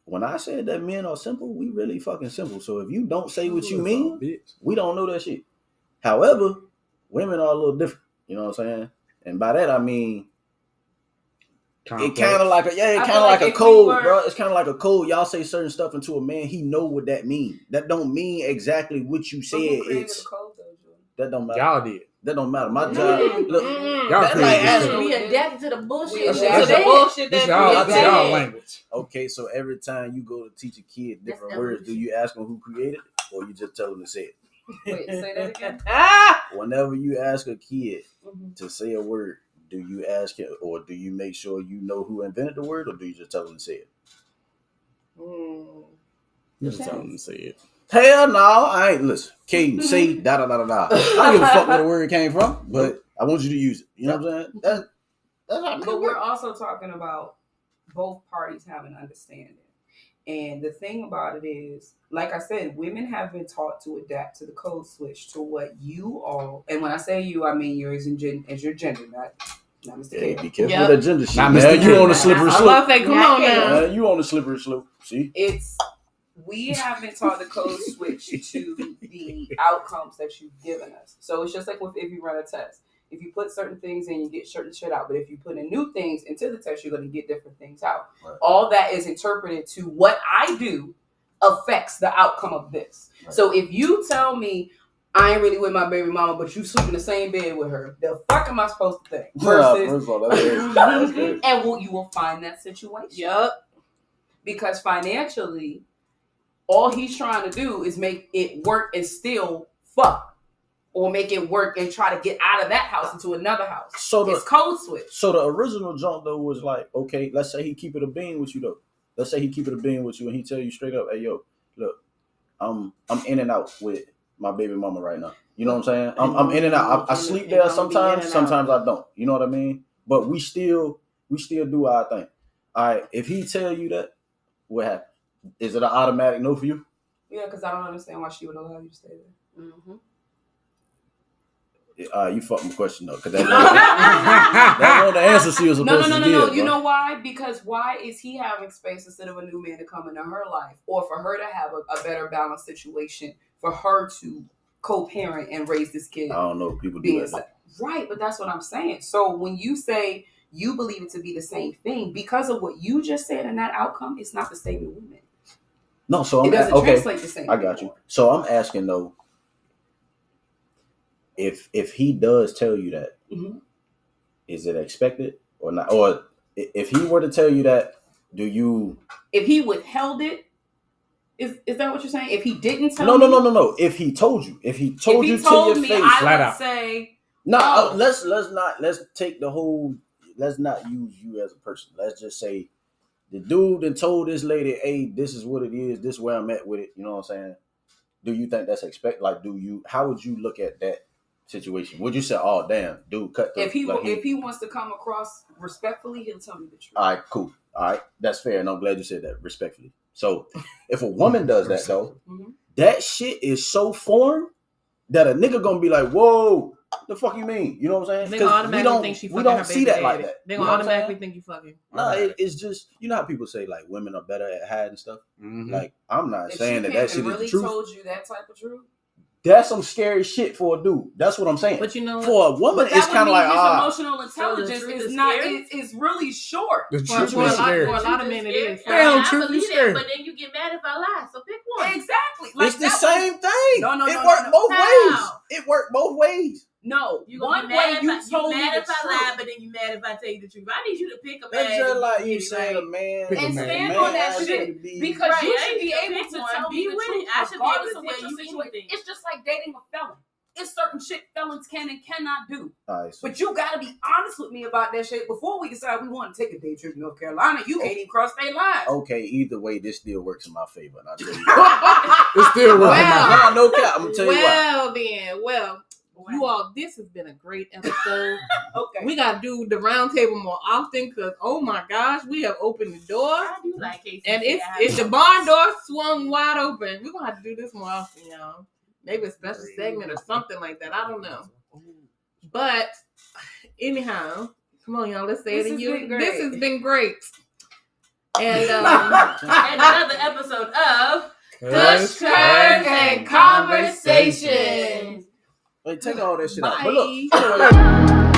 When I said that men are simple, we really fucking simple. So if you don't say what you mean, Bitch. we don't know that shit. However, women are a little different. You know what I'm saying? And by that I mean it kind of like a I kind feel of like like a if we code, were- bro. It's kind of like a code. Y'all say certain stuff into a man, he know what that mean. That don't mean exactly what you But said. who created It's the code, though, Jordan? that don't matter. Y'all did. That don't matter. My Mm. job. Look, Mm. Y'all That created like this asking shit. We adapted to the bullshit. That's- that that's they the said. bullshit This that y'all, we this said. y'all language. okay, so every time you go to teach a kid different That's words, do you ask them who created it, or you just tell them to say it? Wait, say that again. Ah! Whenever you ask a kid Mhm. to say a word, do you ask him, or do you make sure you know who invented the word, or do you just tell them to say it? Mm. Just tell them to say it. Hell no, I ain't. Listen, Caden, say da da da da da. I don't give a fuck where the word came from, but I want you to use it. You know what I'm saying? That's how But we're also talking about both parties having understanding. And the thing about it is, like I said, women have been taught to adapt to the code switch to what you all, and when I say you, I mean yours as your gender, not Mr. Hey, K. be careful Yep. with that gender shit. Not Now Mr. you K. on the slippery I slope. love that. Come on now. You on the slippery slope. See? It's we have been taught the code switch to the outcomes that you've given us. So it's just like if you run a test. If you put certain things in, you get certain shit out. But if you put in new things into the test, you're going to get different things out. Right. All that is interpreted to what I do affects the outcome of this. Right. So if you tell me I ain't really with my baby mama, but you sleep in the same bed with her. The fuck am I supposed to think? First of all, that's crazy. And you will find that situation. Yup. Because financially, all he's trying to do is make it work and still fuck. Or make it work and try to get out of that house into another house. So it's code switch. So the original jump though was like, okay, let's say he keep it a bean with you though. Let's say he keep it a bean with you and he tell you straight up, hey yo, look, I'm in and out with my baby mama right now. You know what I'm saying? I'm in and out. I sleep there sometimes, sometimes I don't. You know what I mean? But we still do our thing. All right, if he tell you that, what happened? Is it an automatic no for you? Yeah, because I don't understand why she would allow you to stay there. Mm-hmm. You fucked my question up because that's one of the answers she was supposed to give. No. You know why? Because why is he having space instead of a new man to come into her life, or for her to have a better balanced situation, for her to co-parent and raise this kid? I don't know. People do that. Right, but that's what I'm saying. So when you say you believe it to be the same thing, because of what you just said in that outcome, it's not the same in women. No, so it doesn't translate the same. I got you. So I'm asking though. If he does tell you that, mm-hmm. Is it expected or not? Or if he were to tell you that, do you? If he withheld it, is that what you're saying? If he didn't tell No. If he told you, if he told you to your face, I would say no. Let's take the whole. Let's not use you as a person. Let's just say the dude that told this lady, "Hey, this is what it is. This is where I'm at with it." You know what I'm saying? Do you think that's expected? Like, how would you look at that situation? Would you say, "Oh, damn, dude, cut"? If he wants to come across respectfully, he'll tell me the truth. All right, cool. All right, that's fair, and I'm glad you said that respectfully. So, if a woman does that though, mm-hmm. that shit is so foreign that a nigga gonna be like, "Whoa, the fuck you mean?" You know what I'm saying? They gonna automatically think she fucking. We don't her see that daddy. like that. They gonna automatically think you fucking. No, it's just, you know how people say like women are better at hiding stuff. Mm-hmm. Like, I'm not if saying that shit really is the truth. Told you that type of truth. That's some scary shit for a dude. That's what I'm saying. But you know, for a woman, it's kind of like his emotional intelligence is not. It's really short. The for truth is scary. For a lot of men, it is. Damn, truth is scary. But then you get mad if I lie. So pick one. Exactly. Like, it's the same thing. No. It worked both ways. It worked both ways. No, you gonna be mad if I lie, but then you mad if I tell you the truth. I need you to pick a man. That's just like you saying, man, and stand on that shit because you should be able to tell me the truth. I should be able to tell you anything. It's just like dating a felon. It's certain shit felons can and cannot do. Right, so. But you gotta be honest with me about that shit before we decide we want to take a day trip to North Carolina. You can't even cross state lines. Okay, either way, this still works in my favor, and I'll tell you. It still works. No cap. I'm gonna tell you why. You all, this has been a great episode. Okay. We got to do the round table more often because, oh my gosh, we have opened the door. I do like KCC. And it's the barn door swung wide open. We're going to have to do this more often, y'all. Maybe a special segment or something like that. I don't know. But anyhow, come on, y'all. Let's say it to you. This has been great. And another episode of Kush, Curves, and Conversations. Wait, take all that shit out. Bye. But look.